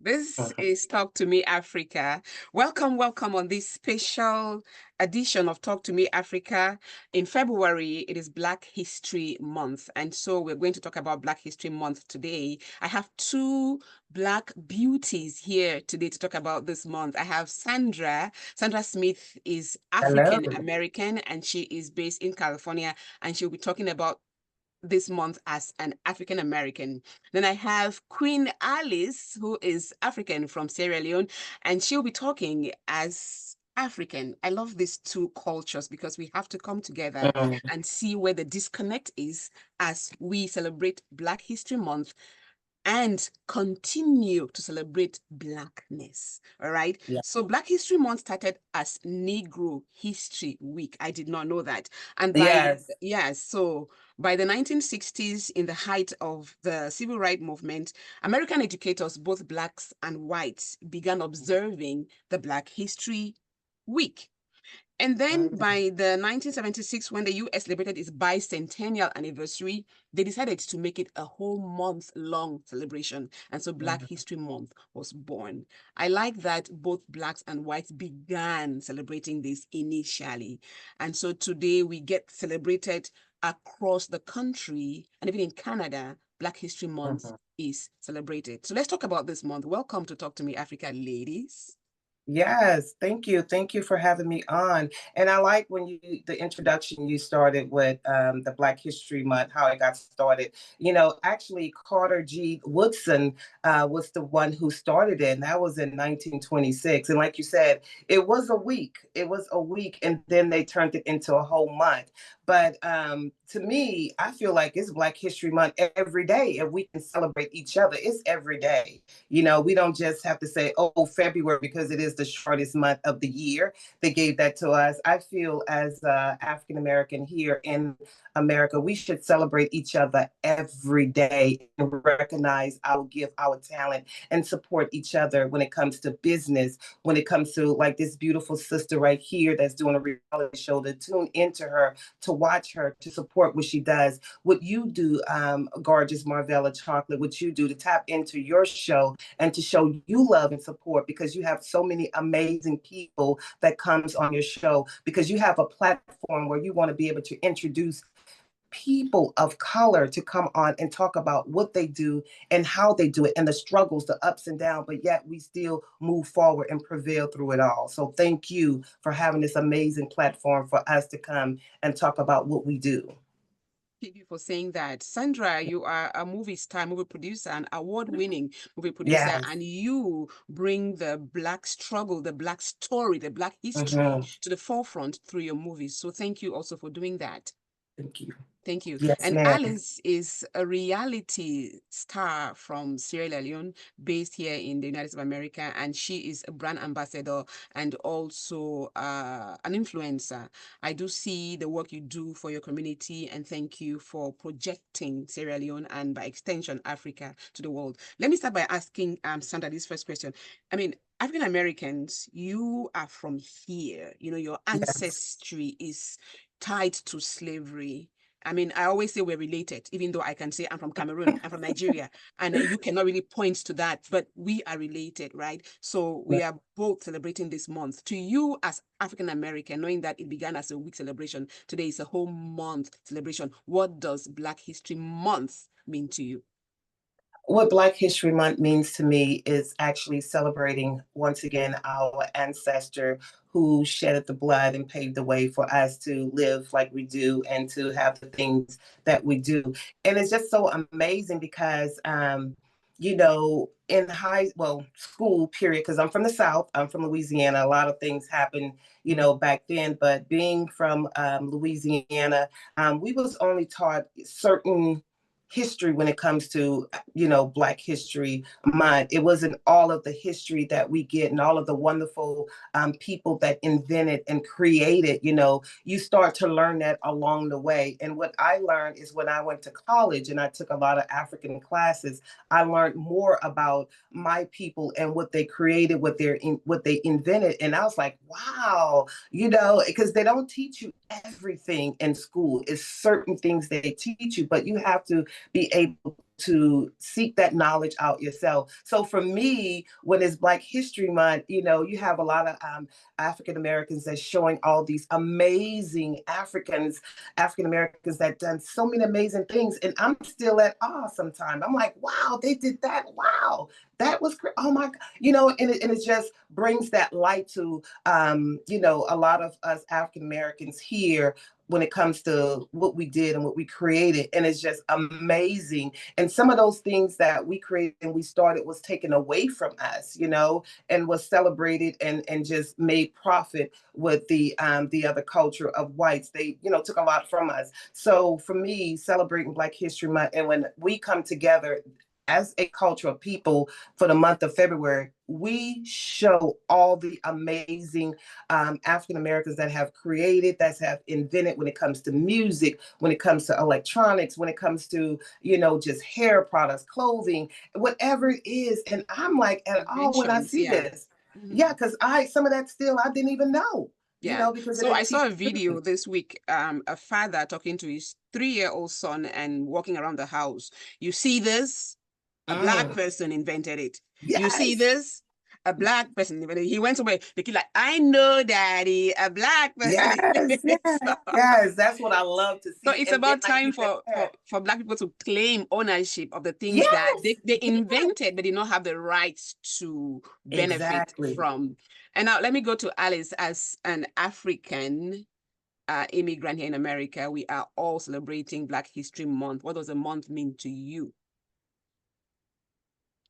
This Mhm. is Talk to Me Africa. Welcome, welcome on this special edition of Talk to Me Africa. In February, it is Black History Month. And so we're going to talk about Black History Month today. I have two Black beauties here today to talk about this month. I have Sandra. Sandra Smith is Hello. African American and she is based in California, and she'll be talking about this month as an African American. Then I have Queen Alice, who is African from Sierra Leone, and she'll be talking as African. I love these two cultures because we have to come together Mm, and see where the disconnect is as we celebrate Black History Month and continue to celebrate Blackness. All right. yeah. So Black History Month started as Negro History Week. I did not know that. And Yes. by the 1960s, in the height of the civil rights movement, American educators, both blacks and whites, began observing the Black History Week. And then Mm, by the 1976, when the US celebrated its bicentennial anniversary, they decided to make it a whole month-long celebration. And so Black mhm, History Month was born. I like that both blacks and whites began celebrating this initially. And so today we get celebrated across the country, and even in Canada, Black History Month mhm. is celebrated. So let's talk about this month. Welcome to Talk to Me Africa, ladies. Yes, thank you. Thank you for having me on. And I like when the introduction you started with the Black History Month, how it got started. Actually, Carter G. Woodson was the one who started it, and that was in 1926. And like you said, it was a week. It was a week, and then they turned it into a whole month. But to me, I feel like it's Black History Month every day, and we can celebrate each other. It's every day. We don't just have to say, oh, February, because it is the shortest month of the year. They gave that to us. I feel as African American here in America, we should celebrate each other every day and recognize our gift, our talent, and support each other when it comes to business, when it comes to like this beautiful sister right here that's doing a reality show, to tune into her, to watch her, to support what she does. What you do, gorgeous Marvella Chocolate, what you do to tap into your show and to show you love and support, because you have so many amazing people that comes on your show, because you have a platform where you want to be able to introduce people of color to come on and talk about what they do and how they do it and the struggles, the ups and downs, but yet we still move forward and prevail through it all. So thank you for having this amazing platform for us to come and talk about what we do. Thank you for saying that. Sandra, you are a movie star, movie producer, an award-winning movie producer, Yes. and you bring the Black struggle, the Black story, the Black history Mhm. to the forefront through your movies. So thank you also for doing that. Thank you. Thank you. Yes, And ma'am. Alice is a reality star from Sierra Leone, based here in the United States of America, and she is a brand ambassador and also an influencer. I do see the work you do for your community, and thank you for projecting Sierra Leone and by extension Africa to the world. Let me start by asking Sandra this first question. I mean, African Americans, you are from here. You know, your Yes. ancestry is tied to slavery. I mean, I always say we're related, even though I can say I'm from Cameroon, I'm from Nigeria, and you cannot really point to that, but we are related, right? So we are both celebrating this month. To you as African American, knowing that it began as a week celebration, today is a whole month celebration. What does Black History Month mean to you? What Black History Month means to me is actually celebrating once again our ancestor who shedded the blood and paved the way for us to live like we do and to have the things that we do. And it's just so amazing because in school period, because I'm from the South, I'm from Louisiana. A lot of things happened, back then. But being from Louisiana, we was only taught certain history when it comes to Black History Month. It wasn't all of the history that we get and all of the wonderful people that invented and created. You start to learn that along the way. And what I learned is when I went to college and I took a lot of African classes, I learned more about my people and what they created, what they invented. And I was like, wow, because they don't teach you everything in school. It's certain things they teach you, but you have to be able to seek that knowledge out yourself. So for me, when it's Black History Month, you have a lot of African Americans that's showing all these amazing African Americans that done so many amazing things, and I'm still at awe sometimes. I'm like, wow, they did that. Wow, that was great. Oh my God, and it just brings that light to a lot of us African Americans here when it comes to what we did and what we created. And it's just amazing. And some of those things that we created and we started was taken away from us, and was celebrated and just made profit with the other culture of whites. They, took a lot from us. So for me, celebrating Black History Month, and when we come together as a culture of people for the month of February, we show all the amazing African Americans that have created, that have invented when it comes to music, when it comes to electronics, when it comes to, just hair products, clothing, whatever it is. And I'm like, at all when I Inventions, see yeah. this. Yeah, because some of that still I didn't even know, Yeah. because it So I didn't saw teach a video this week, a father talking to his 3-year-old son and walking around the house. You see this? A Black person invented it. You see Yes. this? A Black person invented it. He went away. The kid like, I know, Daddy, a Black person. Yes, yes, so, yes. That's what I love to so see. it's And then about like time you for, said, Black people to claim ownership of the things that yes, they yes, invented, but did not have the rights to benefit exactly. from. And now let me go to Alice. As an African immigrant here in America, we are all celebrating Black History Month. What does the month mean to you?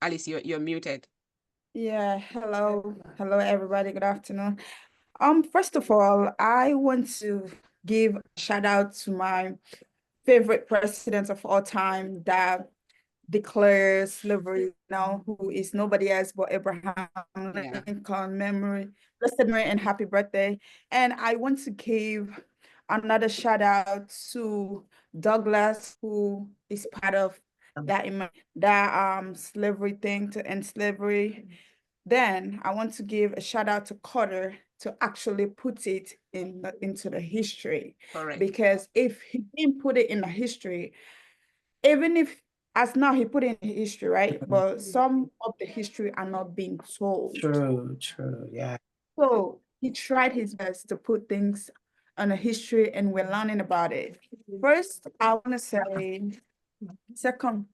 Alice, you're muted. Yeah, hello everybody. Good afternoon. First of all, I want to give a shout out to my favorite president of all time that declares slavery now, who is nobody else but Abraham Yeah, Lincoln. Blessed memory, and happy birthday. And I want to give another shout out to Douglas, who is part of that slavery thing to end slavery. Then I want to give a shout out to Carter to actually put it into the history. correct. Because if he didn't put it in the history, even if as now he put it in history, right? But some of the history are not being told. True, yeah. So he tried his best to put things on a history, and we're learning about it. First, I want to say, second,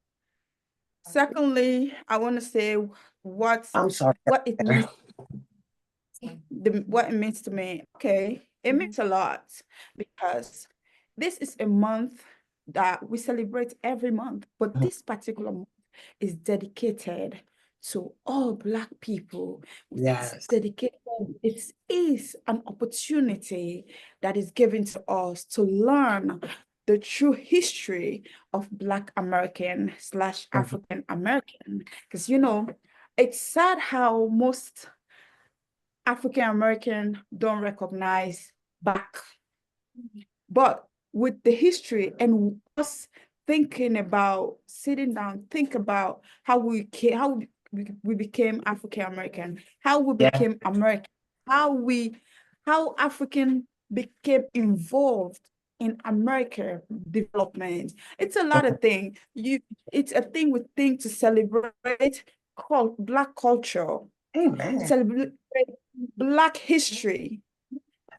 secondly, I want to say what I'm sorry. it means what it means to me. Okay, it means a lot because this is a month that we celebrate every month, but this particular month is dedicated to all Black people. It's Yes. dedicated, it is an opportunity that is given to us to learn the true history of Black American / African American. Because, it's sad how most African American don't recognize back. But with the history and us thinking about sitting down, think about how we became African American, how we Yeah. became American, how African became involved in America development. It's a lot of things. It's a thing we think to celebrate Black culture, Amen. celebrate Black history.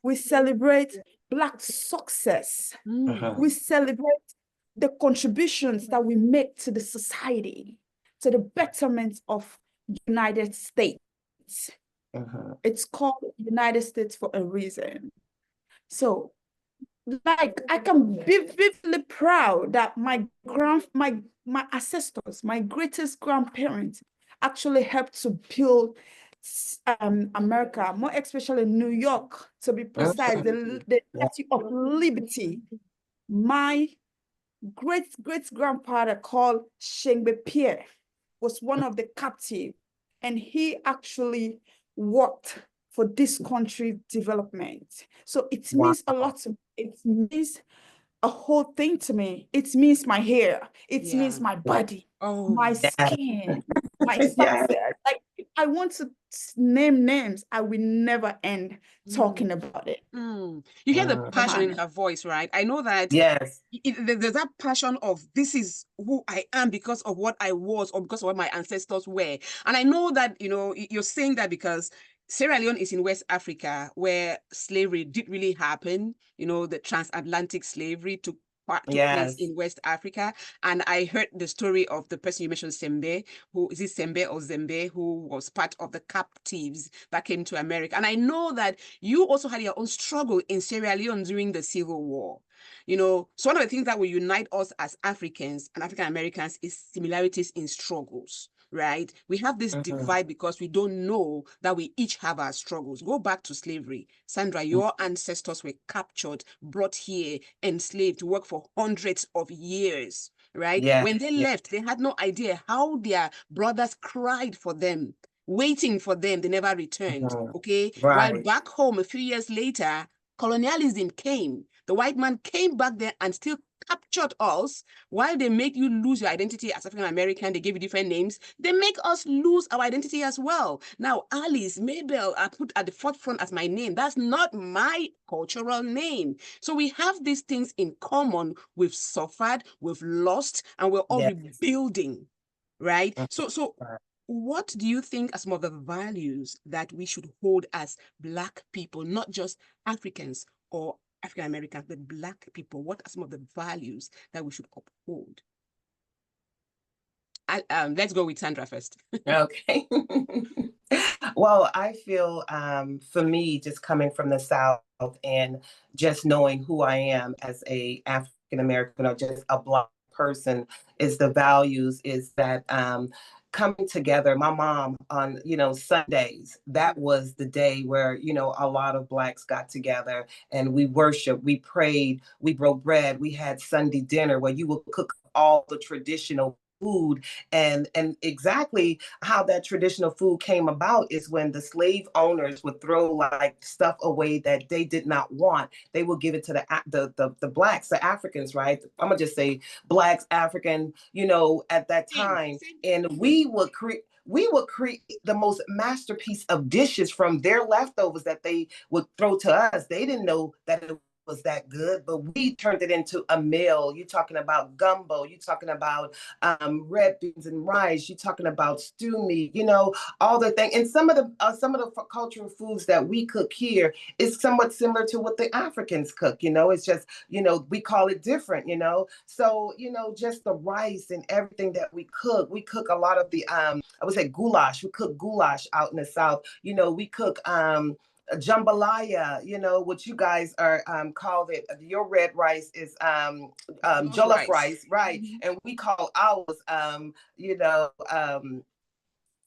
We celebrate Black success. We celebrate the contributions that we make to the society, to the betterment of the United States. It's called United States for a reason. So, like, I can be vividly proud that my ancestors, my greatest grandparents, actually helped to build America, more especially New York, to be precise, the Statue of Liberty. My great grandfather, called Shengbe Pierre, was one of the captives, and he actually worked for this country development. So it means a lot to me. It means a whole thing to me. It means my hair. It Yeah. means my body, Oh, my Yeah. skin, my Yeah. success. Like, I want to name names, I will never end talking about it. You hear the passion in her voice, right? I know that Yes. There's that passion of this is who I am because of what I was or because of what my ancestors were. And I know that, you know, you're saying that because Sierra Leone is in West Africa where slavery did really happen. You know, the transatlantic slavery took place Yes. in West Africa. And I heard the story of the person you mentioned, Sembe, who is it Sembe or Zembe, who was part of the captives that came to America. And I know that you also had your own struggle in Sierra Leone during the Civil War. You know, so one of the things that will unite us as Africans and African Americans is similarities in struggles, right? We have this divide because we don't know that we each have our struggles. Go back to slavery. Sandra, your ancestors were captured, brought here, enslaved to work for hundreds of years, right? Yeah. When they left, they had no idea how their brothers cried for them, waiting for them. They never returned, okay? While Right. back home, a few years later, colonialism came. The white man came back there and still captured us. While they make you lose your identity as African American, they give you different names. They make us lose our identity as well. Now, Alice, Mabel are put at the forefront as my name. That's not my cultural name. So we have these things in common. We've suffered, we've lost, and we're all rebuilding, right? So what do you think are some of the values that we should hold as Black people, not just Africans or African Americans, but Black people? What are some of the values that we should uphold? Let's go with Sandra first. Okay. Well, I feel for me, just coming from the South and just knowing who I am as a African American or just a Black person, is the values is that coming together. My mom on, Sundays, that was the day where, a lot of Blacks got together and we worshiped, we prayed, we broke bread, we had Sunday dinner where you would cook all the traditional food. And exactly how that traditional food came about is when the slave owners would throw like stuff away that they did not want. They would give it to the Blacks, the Africans, right? I'm gonna just say Blacks, African, at that time. And we would create the most masterpiece of dishes from their leftovers that they would throw to us. They didn't know that it was that good, but we turned it into a meal. You're talking about gumbo, you're talking about red beans and rice, you're talking about stew meat, all the things. And some of the cultural foods that we cook here is somewhat similar to what the Africans cook. It's just, we call it different. So just the rice and everything that we cook a lot of the I would say goulash. We cook goulash out in the South. We cook jambalaya, what you guys are called it. Your red rice is jollof rice, right? And we call ours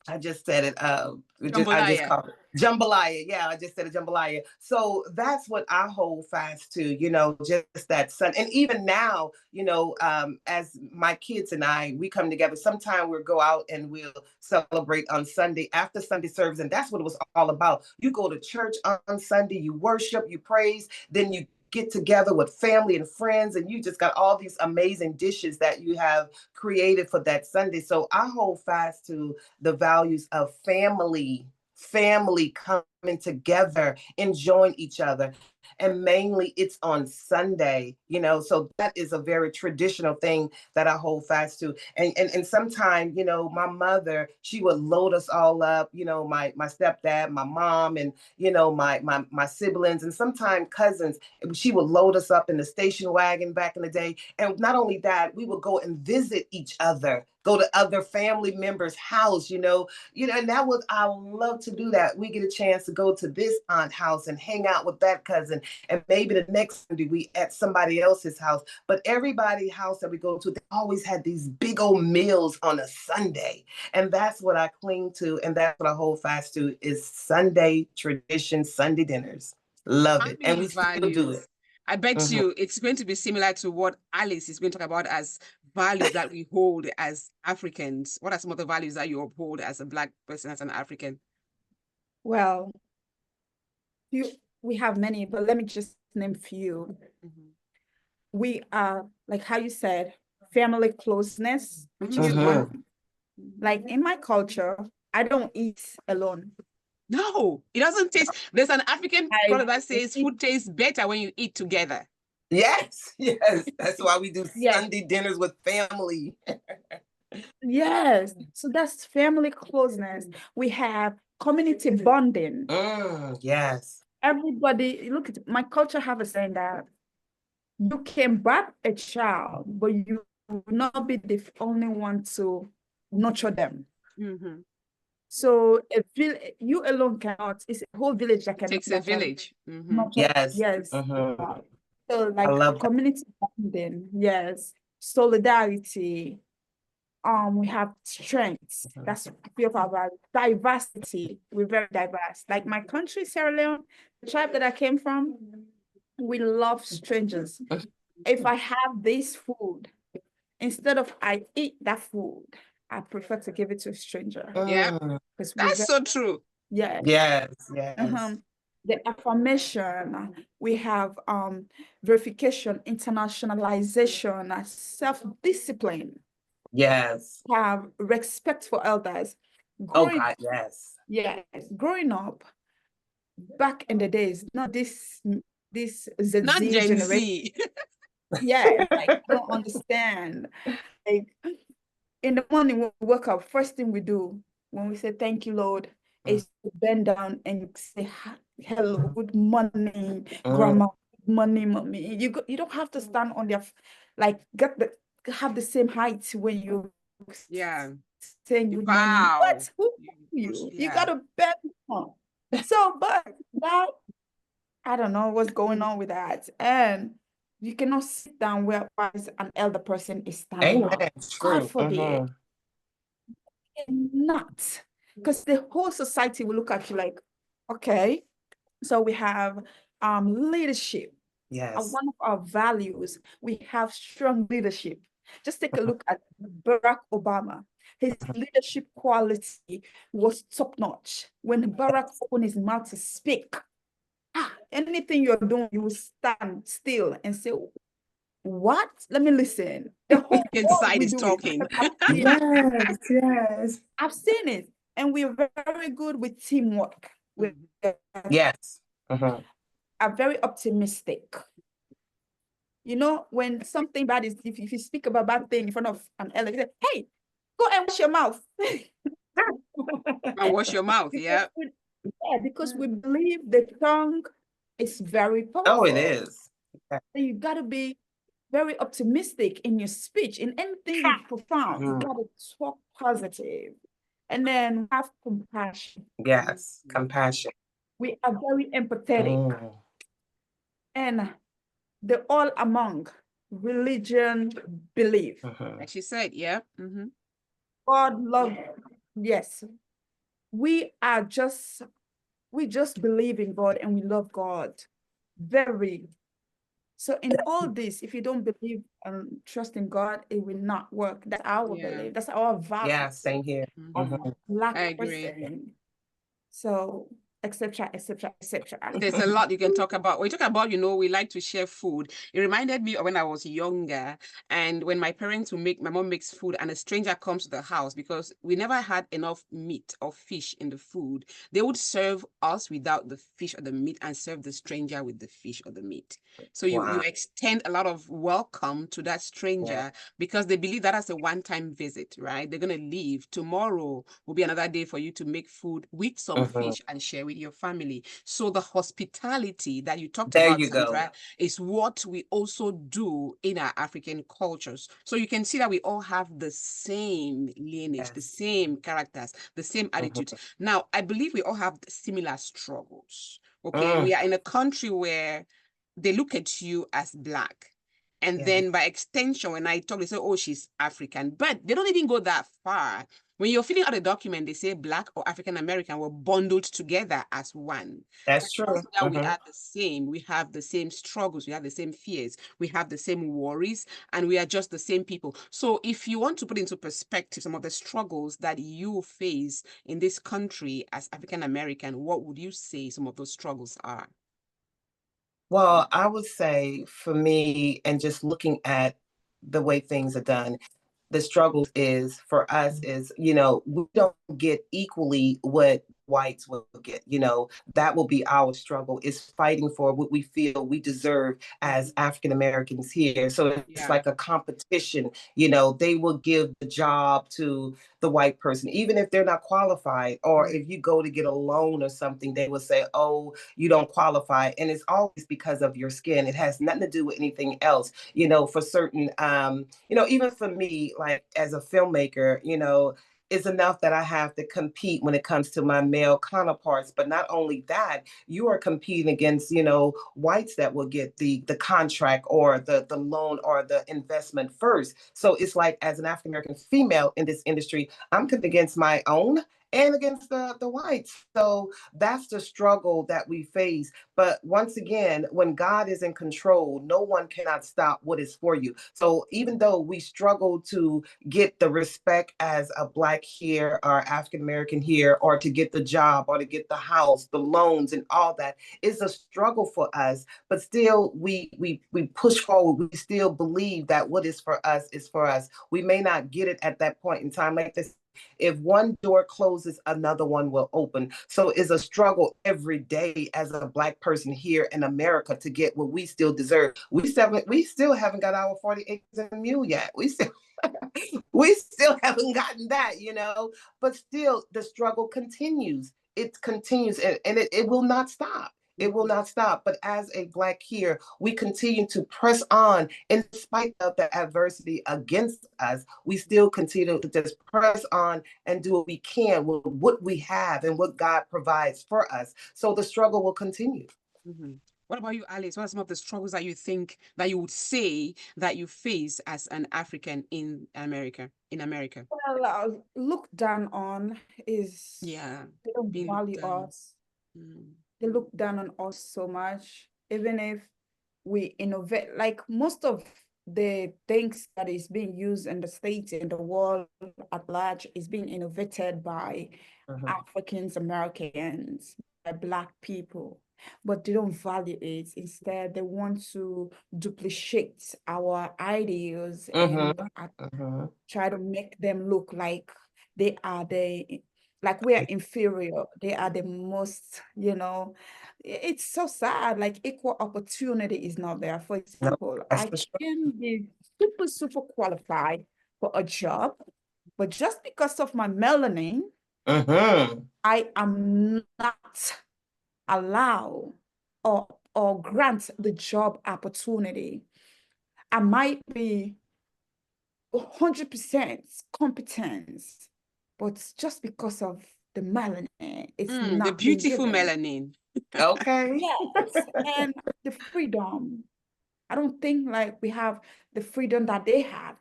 I just said it. I just called it jambalaya. Yeah, I just said it, jambalaya. So that's what I hold fast to, just that sun. And even now, as my kids and we come together, sometime we'll go out and we'll celebrate on Sunday after Sunday service. And that's what it was all about. You go to church on Sunday, you worship, you praise, then you get together with family and friends, and you just got all these amazing dishes that you have created for that Sunday. So I hold fast to the values of family coming together, enjoying each other. And mainly it's on Sunday, so that is a very traditional thing that I hold fast to. And sometimes, my mother, she would load us all up, my stepdad, my mom, and, my siblings, and sometimes cousins. She would load us up in the station wagon back in the day. And not only that, we would go and visit each other, go to other family members' house, and that was, I love to do that. We get a chance to go to this aunt house and hang out with that cousin. And maybe the next Sunday we at somebody else's house. But everybody's house that we go to, they always had these big old meals on a Sunday. And that's what I cling to. And that's what I hold fast to is Sunday tradition, Sunday dinners. Love it. And we still do it. I bet you it's going to be similar to what Alice is going to talk about as values that we hold as Africans. What are some of the values that you uphold as a Black person, as an African? Well, we have many, but let me just name a few. We are, like how you said, family closeness, which is one. Like in my culture, I don't eat alone. No, it doesn't taste. There's an African I product that says food tastes better when you eat together. Yes, yes. That's why we do Yes. Sunday dinners with family. Yes. So that's family closeness. We have community bonding. Yes. Everybody, look at my culture have a saying that you can birth a child, but you will not be the only one to nurture them. Mm-hmm. So you alone cannot. It's a whole village that can. Takes a village. Mm-hmm. Nurture. Yes. Yes. Mm-hmm. So I like love that. community bonding. Yes. Solidarity. We have strengths. That's few of our values. Diversity. We're very diverse. Like my country, Sierra Leone, the tribe that I came from, we love strangers. If I have this food, instead of I eat that food, I prefer to give it to a stranger. Yeah, Because that's so true. yeah. Yes, yes. The affirmation, we have verification, internationalization, self-discipline. Yes. Have respect for elders. Oh God, yes. Yes, growing up back in the days, not this Z Not Gen generation. Z. Yeah, like I don't understand. Like in the morning when we wake up, first thing we do when we say thank you, Lord, is to bend down and say hello, good morning, grandma, good morning, mommy. You don't have to stand on their like have the same height when you saying good morning. What? Who you? You gotta bend down. So, but that I don't know what's going on with that. And you cannot sit down where an elder person is standing up. God forbid. Not. Because the whole society will look at you like, okay. So we have leadership. Yes. One of our values, we have strong leadership. Just take a look at Barack Obama. His leadership quality was top-notch. When Barack opened his mouth to speak, anything you're doing, you will stand still and say, what? Let me listen. The whole inside is talking. Yes, yes. I've seen it. And we're very good with teamwork. Yes. Are very optimistic. You know, when something bad is, if you speak about bad thing in front of an elder, you say, hey, go and wash your mouth. And wash your mouth, yeah. Because we believe the tongue is very powerful. Oh, it is. So you got to be very optimistic in your speech, in anything you perform. You got to talk positive. And then have compassion. Yes, compassion. We are very empathetic. And the all among religion, belief. Like she said, yeah. God love, yes. We just believe in God and we love God. Very. So in all this, if you don't believe and trust in God, it will not work. That's our belief. That's our value. Yeah, same here. Black person. So etc., etc., etc. There's a lot you can talk about. We talk about, you know, we like to share food. It reminded me of when I was younger, and when my parents would my mom makes food and a stranger comes to the house, because we never had enough meat or fish in the food. They would serve us without the fish or the meat and serve the stranger with the fish or the meat. So you extend a lot of welcome to that stranger because they believe that as a one-time visit, right? They're going to leave. Tomorrow will be another day for you to make food with some fish and share with your family. So the hospitality that you talked about, Sandra, is what we also do in our African cultures. So you can see that we all have the same lineage, the same characters, the same attitudes. Now, I believe we all have similar struggles. Okay, we are in a country where they look at you as Black. And then by extension, when I talk, they say, oh, she's African. But they don't even go that far. When you're filling out a document, they say Black or African American were bundled together as one. That's true. That we are the same. We have the same struggles. We have the same fears. We have the same worries. And we are just the same people. So if you want to put into perspective some of the struggles that you face in this country as African American, what would you say some of those struggles are? Well, I would say for me, and just looking at the way things are done, the struggle is for us is, you know, we don't get equally what whites will get. That will be our struggle, is fighting for what we feel we deserve as African Americans here. So it's Yeah. like a competition. They will give the job to the white person, even if they're not qualified. Or if you go to get a loan or something, they will say, oh, you don't qualify. And it's always because of your skin. It has nothing to do with anything else. For certain, even for me, like as a filmmaker, it's enough that I have to compete when it comes to my male counterparts. But not only that, you are competing against, whites that will get the contract or the loan or the investment first. So it's like, as an African American female in this industry, I'm competing against my own and against the whites. So that's the struggle that we face. But once again, when God is in control, no one cannot stop what is for you. So even though we struggle to get the respect as a Black here or African American here, or to get the job or to get the house, the loans and all that, is a struggle for us. But still, we push forward. We still believe that what is for us is for us. We may not get it at that point in time. Like this, if one door closes, another one will open. So it's a struggle every day as a Black person here in America to get what we still deserve. We still haven't got our 40 acres and a mule yet. We still haven't gotten that, but still the struggle continues. It continues, and it will not stop. It will not stop. But as a Black here, we continue to press on in spite of the adversity against us. We still continue to just press on and do what we can with what we have and what God provides for us. So the struggle will continue. What about you, Alice? What are some of the struggles that you think that you would say that you face as an African in America? Well, looked down on is, Yeah, they don't being looked value down. us. They look down on us so much, even if we innovate. Like most of the things that is being used in the States, in the world at large, is being innovated by Africans, Americans, by Black people, but they don't value it. Instead, they want to duplicate our ideals and try to make them look like they are like we are inferior. They are the most, it's so sad. Like equal opportunity is not there. For example, I can be super qualified for a job, but just because of my melanin, I am not allowed or grant the job opportunity. I might be 100% competence, but just because of the melanin, it's The not being beautiful given. melanin. Okay. Yes, and the freedom. I don't think like we have the freedom that they have.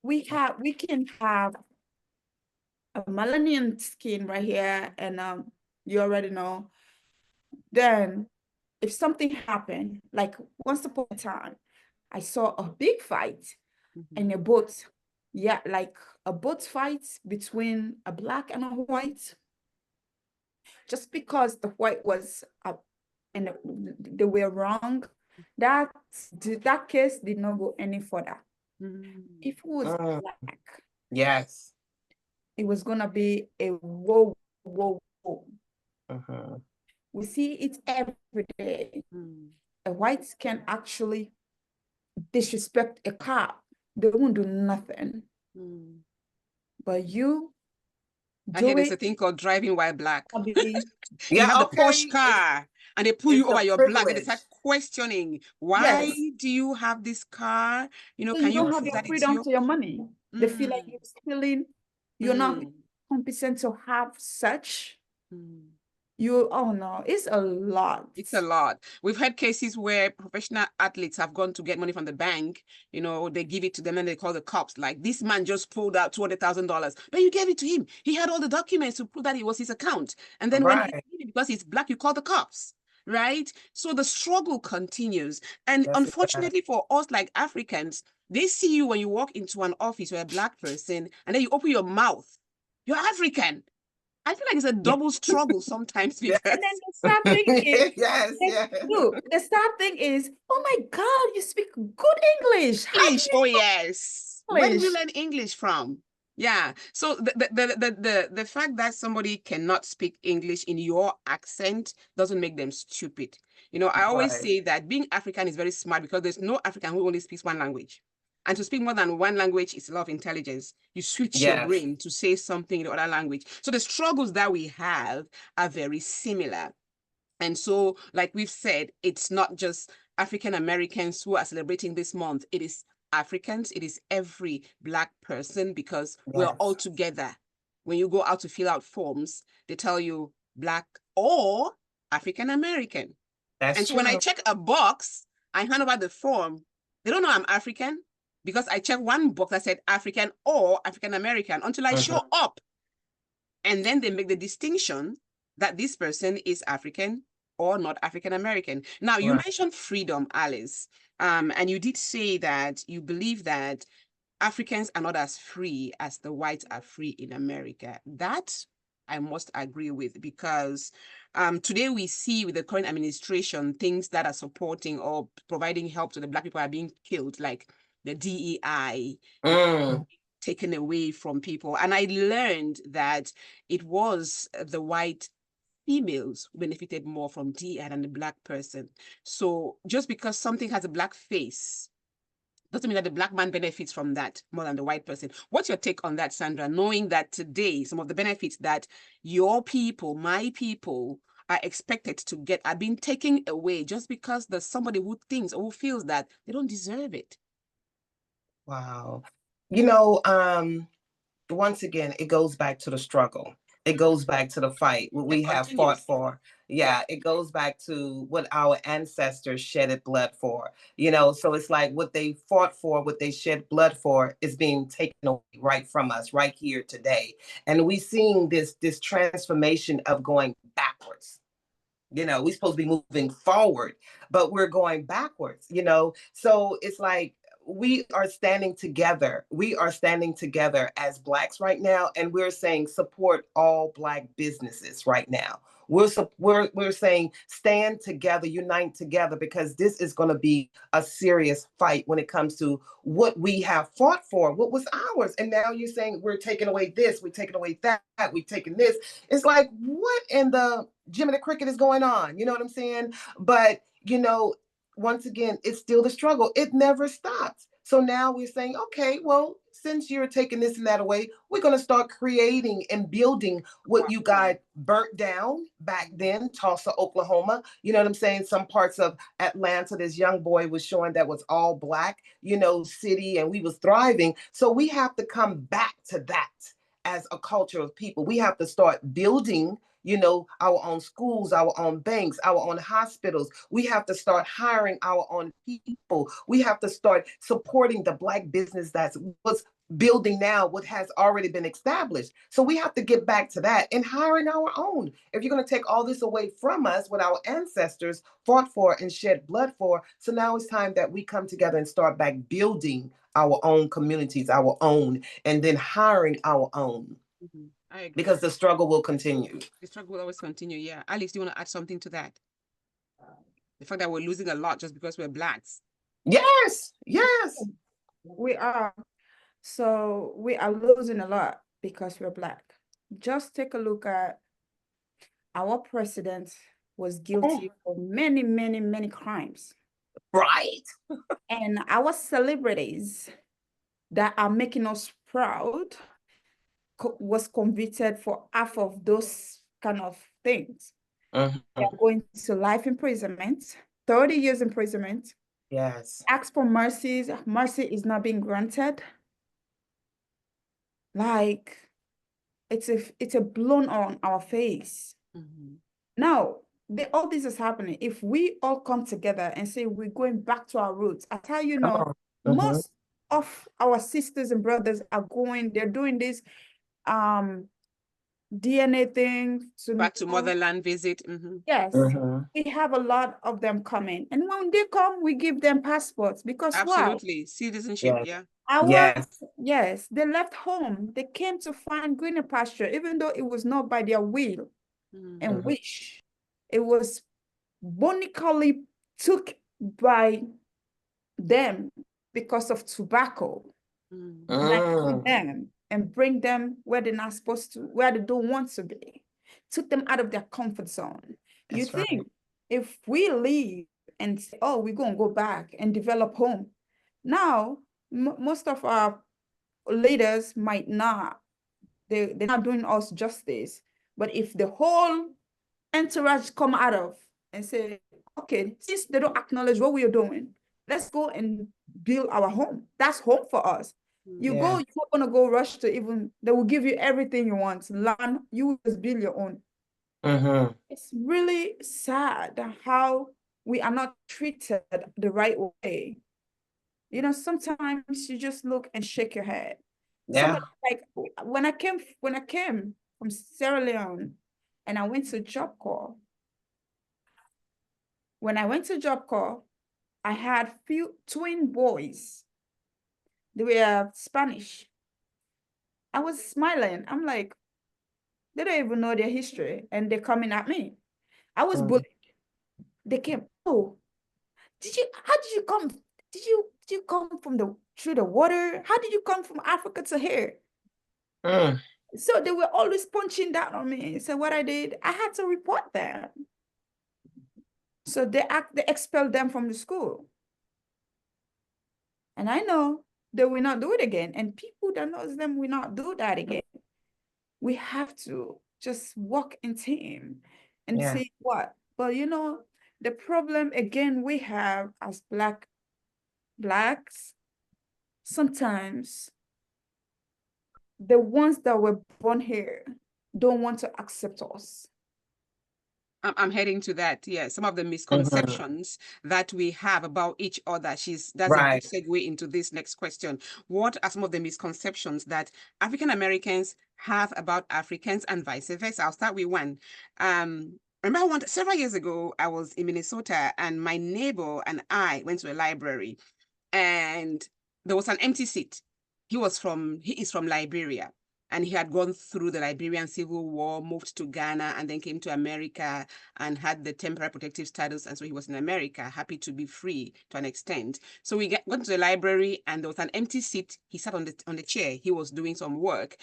We can have a melanin skin right here, and you already know. Then if something happened, like once upon a time, I saw a big fight in a boat. Yeah, like a boat fight between a Black and a white. Just because the white was up and they were wrong, that case did not go any further. If it was Black, yes, it was gonna be a whoa. We see it every day. A white can actually disrespect a cop. They won't do nothing. But you I hear do there's a it. thing called driving while Black. You yeah, have the okay. Porsche car and they pull you over, a you're Black, and they start privilege. questioning, why Yes. do you have this car? So Can you don't you have prove your that it's freedom your... to your money. They feel like you're stealing. You're not competent to have such. Oh no, it's a lot. It's a lot. We've had cases where professional athletes have gone to get money from the bank. They give it to them and they call the cops. Like, this man just pulled out $200,000, but you gave it to him. He had all the documents to prove that it was his account. And then when because he's Black, you call the cops. Right? So the struggle continues. And unfortunately for us, like Africans, they see you when you walk into an office or a Black person, and then you open your mouth. You're African. I feel like it's a double struggle sometimes because... And then the sad thing is, yes. the sad thing is, oh my God, you speak good English. English. Oh yes. Where did you learn English from? Yeah. So the fact that somebody cannot speak English in your accent doesn't make them stupid. You know, I always Right. say that being African is very smart because there's no African who only speaks one language. And to speak more than one language is a lot of intelligence. You switch your Yes. brain to say something in the other language. So the struggles that we have are very similar. And so, like we've said, it's not just African Americans who are celebrating this month. It is Africans, it is every Black person because we're all Yes. together. When you go out to fill out forms, they tell you Black or African American. That's And so when I true. check a box, I hand over the form. They don't know I'm African because I checked one box that said African or African American until I show up. And then they make the distinction that this person is African or not African American. Now, you Right. mentioned freedom, Alice, and you did say that you believe that Africans are not as free as the whites are free in America. That I must agree with because today we see with the current administration things that are supporting or providing help to the Black people are being killed, like the DEI, Mm. taken away from people. And I learned that it was the white females who benefited more from DI than the Black person. So just because something has a Black face doesn't mean that the Black man benefits from that more than the white person. What's your take on that, Sandra? Knowing that today, some of the benefits that your people, my people, are expected to get are being taken away just because there's somebody who thinks or who feels that they don't deserve it. Wow. You know, once again, it goes back to the struggle. It goes back to the fight, what It we have fought continues. for. Yeah, it goes back to what our ancestors shedded blood for. You know, so it's like what they fought for, what they shed blood for is being taken away right from us right here today. And we seeing this transformation of going backwards. You know, we're supposed to be moving forward, but we're going backwards, you know. So it's like we are standing together. We are standing together as Blacks right now, and we're saying support all Black businesses right now. We're saying stand together, unite together, because this is going to be a serious fight when it comes to what we have fought for, what was ours. And now you're saying we're taking away this, we're taking away that, we're taking this. It's like, what in the Jimmy the Cricket is going on? You know what I'm saying? But, you know, once again, it's still the struggle. It never stops. So now we're saying, okay, well, since you're taking this and that away, we're going to start creating and building what you got burnt down back then, Tulsa, Oklahoma. You know what I'm saying? Some parts of Atlanta, this young boy was showing that was all Black, you know, city, and we was thriving. So we have to come back to that as a culture of people. We have to start building, you know, our own schools, our own banks, our own hospitals. We have to start hiring our own people. We have to start supporting the Black business that's was building now what has already been established. So we have to get back to that and hiring our own. If you're going to take all this away from us, what our ancestors fought for and shed blood for, so now it's time that we come together and start back building our own communities, our own, and then hiring our own. I agree. Because the struggle will continue. The struggle will always continue. Yeah. Alice, do you want to add something to that? The fact that we're losing a lot just because we're Blacks. Yes, yes. We are. So we are losing a lot because we're Black. Just take a look at our president was guilty of many, many, many crimes. Right. And our celebrities that are making us proud was convicted for half of those kind of things. Mhm. They're going to life imprisonment, 30 years imprisonment. Yes. Ask for mercies. Mercy is not being granted. Like, it's a blown on our face. Now, all this is happening. If we all come together and say we're going back to our roots, I tell you, no, most of our sisters and brothers are they're doing this DNA thing Back to motherland visit. Yes, we have a lot of them coming. And when they come, we give them passports because Absolutely. Citizenship, Yes. yeah. Yes, they left home. They came to find greener pasture, even though it was not by their will and wish. It was bonically took by them because of tobacco. Like them. and bring them where they're not supposed to, where they don't want to be. Took them out of their comfort zone. You That's right. think if we leave and say, oh, we're going to go back and develop home. Now, most of our leaders might not, they're not doing us justice. But if the whole entourage come out of and say, okay, since they don't acknowledge what we are doing, let's go and build our home. That's home for us. You go, Yeah. you're not gonna go rush to even, they will give you everything you want. Land, you will just build your own. It's really sad how we are not treated the right way. You know, sometimes you just look and shake your head. Yeah. Somebody, like when I came from Sierra Leone and I went to Job Corps. When I went to Job Corps, I had few twin boys. They were Spanish. I was smiling. I'm like, they don't even know their history, and they're coming at me. I was bullied. They came, oh, how did you come? Did you come from through the water? How did you come from Africa to here? So they were always punching down on me. So what I did, I had to report them. So they expelled them from the school. And I know they will not do it again. And people that knows them will not do that again. We have to just walk in team and say what. But you know, the problem again we have as blacks, sometimes the ones that were born here don't want to accept us. I'm heading to that. Yeah, some of the misconceptions that we have about each other. That's a good segue into this next question. What are some of the misconceptions that African Americans have about Africans and vice versa? I'll start with one. Remember several years ago, I was in Minnesota and my neighbor and I went to a library and there was an empty seat. He is from Liberia. And he had gone through the Liberian Civil War, moved to Ghana, and then came to America and had the temporary protective status. And so he was in America, happy to be free to an extent. So we got to the library and there was an empty seat. He sat on the chair. He was doing some work.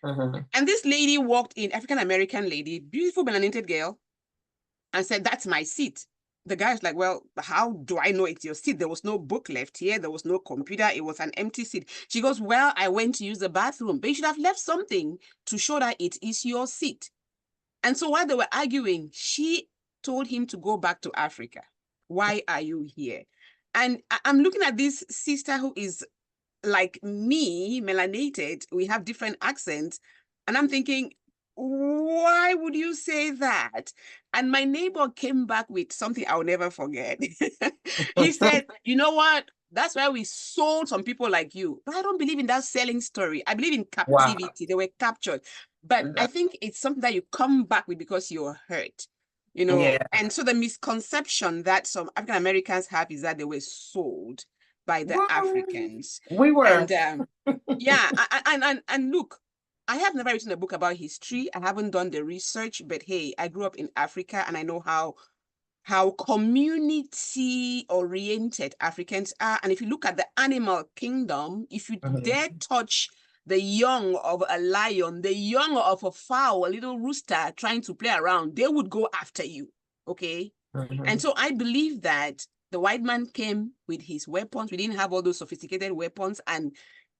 And this lady walked in, African-American lady, beautiful melanated girl, and said, "That's my seat." The guy was like, "Well, how do I know it's your seat? There was no book left here. There was no computer. It was an empty seat." She goes, "Well, I went to use the bathroom, but you should have left something to show that it is your seat." And so while they were arguing, she told him to go back to Africa. Why are you here? And I'm looking at this sister who is like me, melanated. We have different accents. And I'm thinking, why would you say that? And my neighbor came back with something I'll never forget. He said, "You know what? That's why we sold some people like you." But I don't believe in that selling story. I believe in captivity. Wow. They were captured. But I think it's something that you come back with because you're hurt. You know, and so the misconception that some African Americans have is that they were sold by the Africans. We were. And yeah, and look, I have never written a book about history. I haven't done the research, but hey, I grew up in Africa and I know how community oriented Africans are. And if you look at the animal kingdom, if you dare touch the young of a lion, the young of a fowl, a little rooster trying to play around, they would go after you. Okay. And so I believe that the white man came with his weapons. We didn't have all those sophisticated weapons, and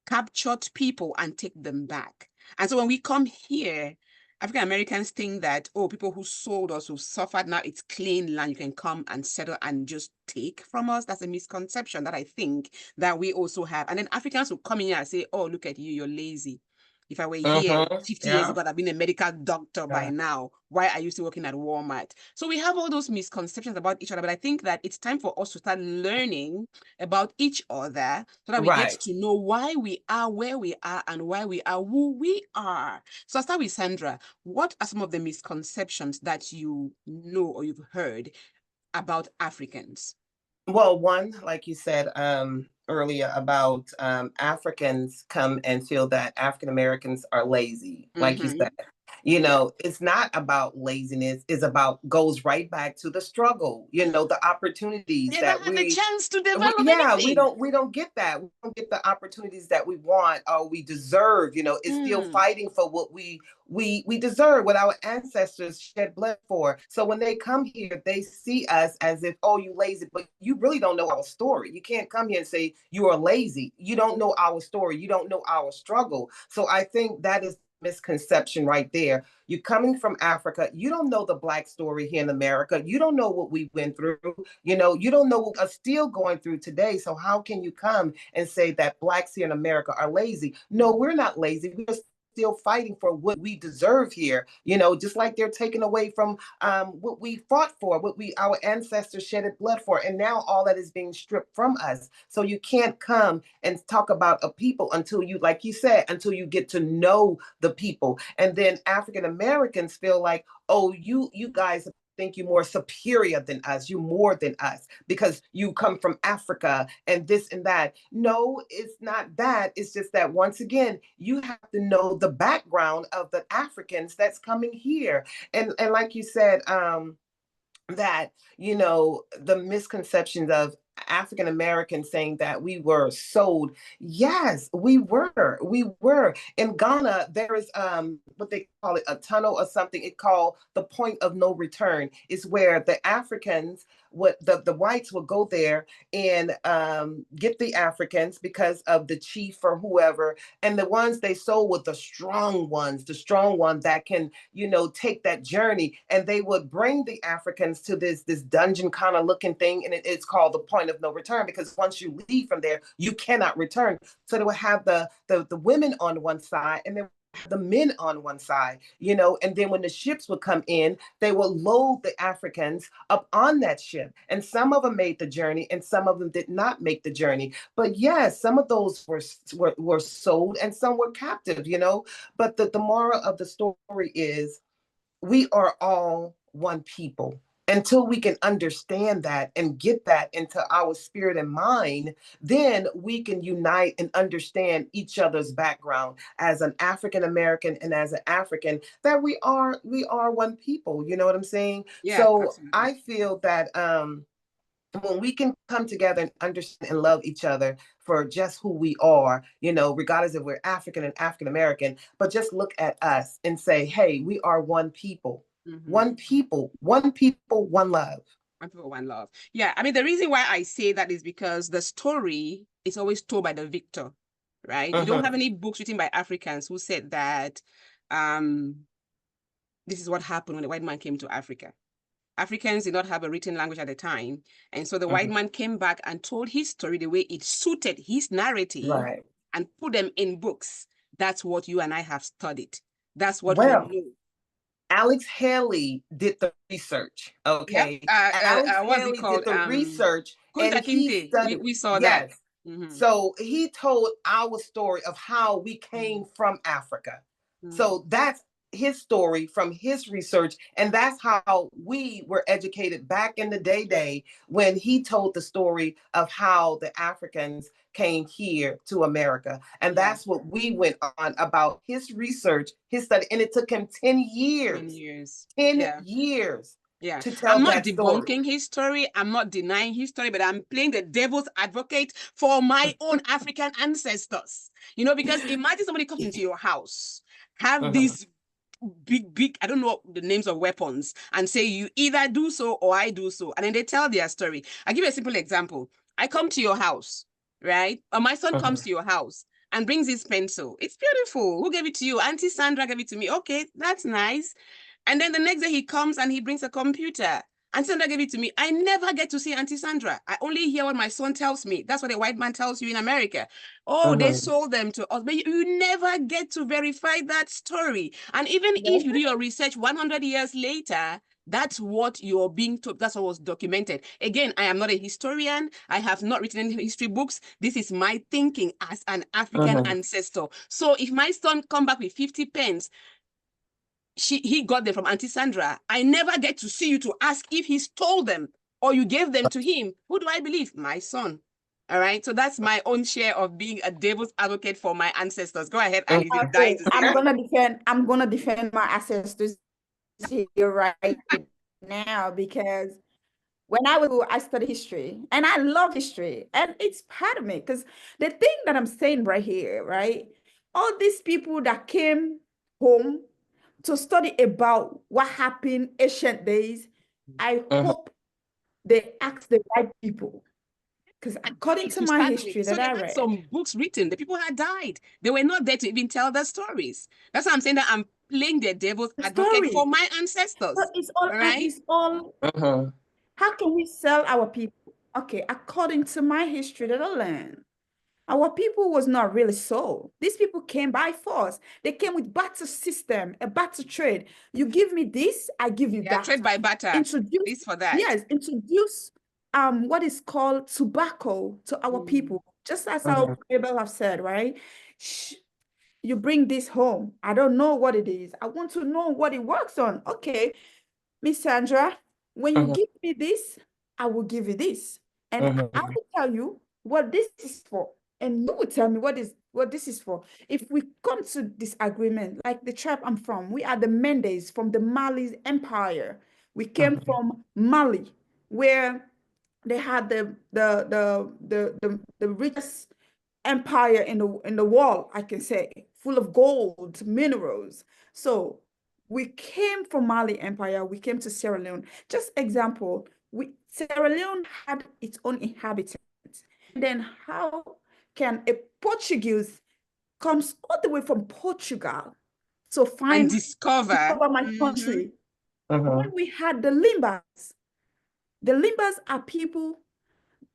captured people and take them back. And so when we come here, African Americans think that, oh, people who sold us, who suffered, now it's clean land, you can come and settle and just take from us. That's a misconception that I think that we also have. And then Africans will come in here and say, "Oh, look at you, you're lazy. If I were here 50 years ago, I'd have been a medical doctor by now. Why are you still working at Walmart?" So we have all those misconceptions about each other, but I think that it's time for us to start learning about each other so that we get to know why we are where we are and why we are who we are. So I'll start with Sandra. What are some of the misconceptions that you know or you've heard about Africans? Well, one, like you said earlier, about Africans come and feel that African Americans are lazy, like you said. It's not about laziness. It's about goes right back to the struggle, the opportunities Never that had the chance to we develop yeah, we anything. don't get that. We don't get the opportunities that we want or we deserve. It's still fighting for what we deserve, what our ancestors shed blood for. So when they come here, they see us as if, oh, you lazy, but you really don't know our story. You can't come here and say you are lazy. You don't know our story. You don't know our struggle. So I think that is misconception right there. You're coming from Africa. You don't know the Black story here in America. You don't know what we went through. You don't know what we're still going through today. So how can you come and say that Blacks here in America are lazy? No, we're not lazy. We're still fighting for what we deserve here, just like they're taking away from what we fought for, what our ancestors shedded blood for. And now all that is being stripped from us. So you can't come and talk about a people until you, like you said, until you get to know the people. And then African Americans feel like, oh, you guys think you're more superior than us. You're more than us because you come from Africa and this and that. No, it's not that. It's just that once again, you have to know the background of the Africans that's coming here. And like you said, that the misconceptions of African Americans saying that we were sold. Yes, we were in Ghana. There is what they call it, a tunnel or something. It called the point of no return. Is where the Africans, what the whites will go there and get the Africans because of the chief or whoever, and the ones they sold were the strong ones that can take that journey, and they would bring the Africans to this dungeon kind of looking thing, and it's called the point of no return, because once you leave from there you cannot return. So they would have the women on one side and then the men on one side, and then when the ships would come in, they would load the Africans up on that ship. And some of them made the journey and some of them did not make the journey. But yes, some of those were sold and some were captive, But the moral of the story is we are all one people. Until we can understand that and get that into our spirit and mind, then we can unite and understand each other's background as an African American and as an African, that we are one people. You know what I'm saying? Yeah, So absolutely. I feel that when we can come together and understand and love each other for just who we are, regardless if we're African and African American, but just look at us and say, hey, we are one people. One people, one people, one love. One people, one love. Yeah, I mean, the reason why I say that is because the story is always told by the victor, right? You don't have any books written by Africans who said that this is what happened when the white man came to Africa. Africans did not have a written language at the time. And so the white man came back and told his story the way it suited his narrative, right, and put them in books. That's what you and I have studied. That's what we know. Alex Haley did the research. Okay. Yep. Alex What's it Haley called? did the research and he studied. We saw yes. that. So he told our story of how we came from Africa. So that's his story from his research. And that's how we were educated back in the day when he told the story of how the Africans came here to America. And that's what we went on about his research, his study. And it took him 10 years. 10 years. 10 years. Yeah. To tell I'm not that debunking story. his story. I'm not denying his story, but I'm playing the devil's advocate for my own African ancestors. Because imagine somebody comes into your house, have these big, I don't know the names of weapons, and say you either do so or I do so. And then they tell their story. I'll give you a simple example. I come to your house, right? Or my son comes to your house and brings his pencil. It's beautiful. Who gave it to you? Auntie Sandra gave it to me. Okay, that's nice. And then the next day he comes and he brings a computer. Auntie Sandra gave it to me. I never get to see Auntie Sandra. I only hear what my son tells me. That's what a white man tells you in America. Oh, they sold them to us. But you never get to verify that story. And even if you do your research 100 years later, that's what you're being told. That's what was documented. Again, I am not a historian. I have not written any history books. This is my thinking as an African ancestor. So if my son come back with 50 pence, he got them from Auntie Sandra. I never get to see you to ask if he stole them or you gave them to him. Who do I believe? My son. All right. So that's my own share of being a devil's advocate for my ancestors. Go ahead, Alice. You're dying Okay, to say I'm gonna defend my ancestors here right now, because when I study history, and I love history, and it's part of me, because the thing that I'm saying right here, right? All these people that came home to study about what happened ancient days, I hope they ask the right people. Because according to to my start with. history So that they I had read, some books written. The people had died. They were not there to even tell their stories. That's why I'm saying that I'm playing the devil's the advocate stories, for my but ancestors. it's all, All and right. it's all, how can we sell our people? Okay, according to my history that I learned, our people was not really sold. These people came by force. They came with barter system, a barter trade. You give me this, I give you Yeah, that. trade by barter. Introduce, This for that. yes, introduce what is called tobacco to our people. Just as our people have said, right? You bring this home. I don't know what it is. I want to know what it works on. Okay, Miss Sandra, when you give me this, I will give you this. And I will tell you what this is for. And you will tell me what this is for. If we come to disagreement, like the tribe I'm from, we are the Mendes from the Mali's empire. We came from Mali, where they had the richest empire in the world, I can say, full of gold, minerals. So we came from Mali Empire, we came to Sierra Leone. Just example, Sierra Leone had its own inhabitants. And then how can a Portuguese comes all the way from Portugal to And discover my country? When we had the Limbas are people,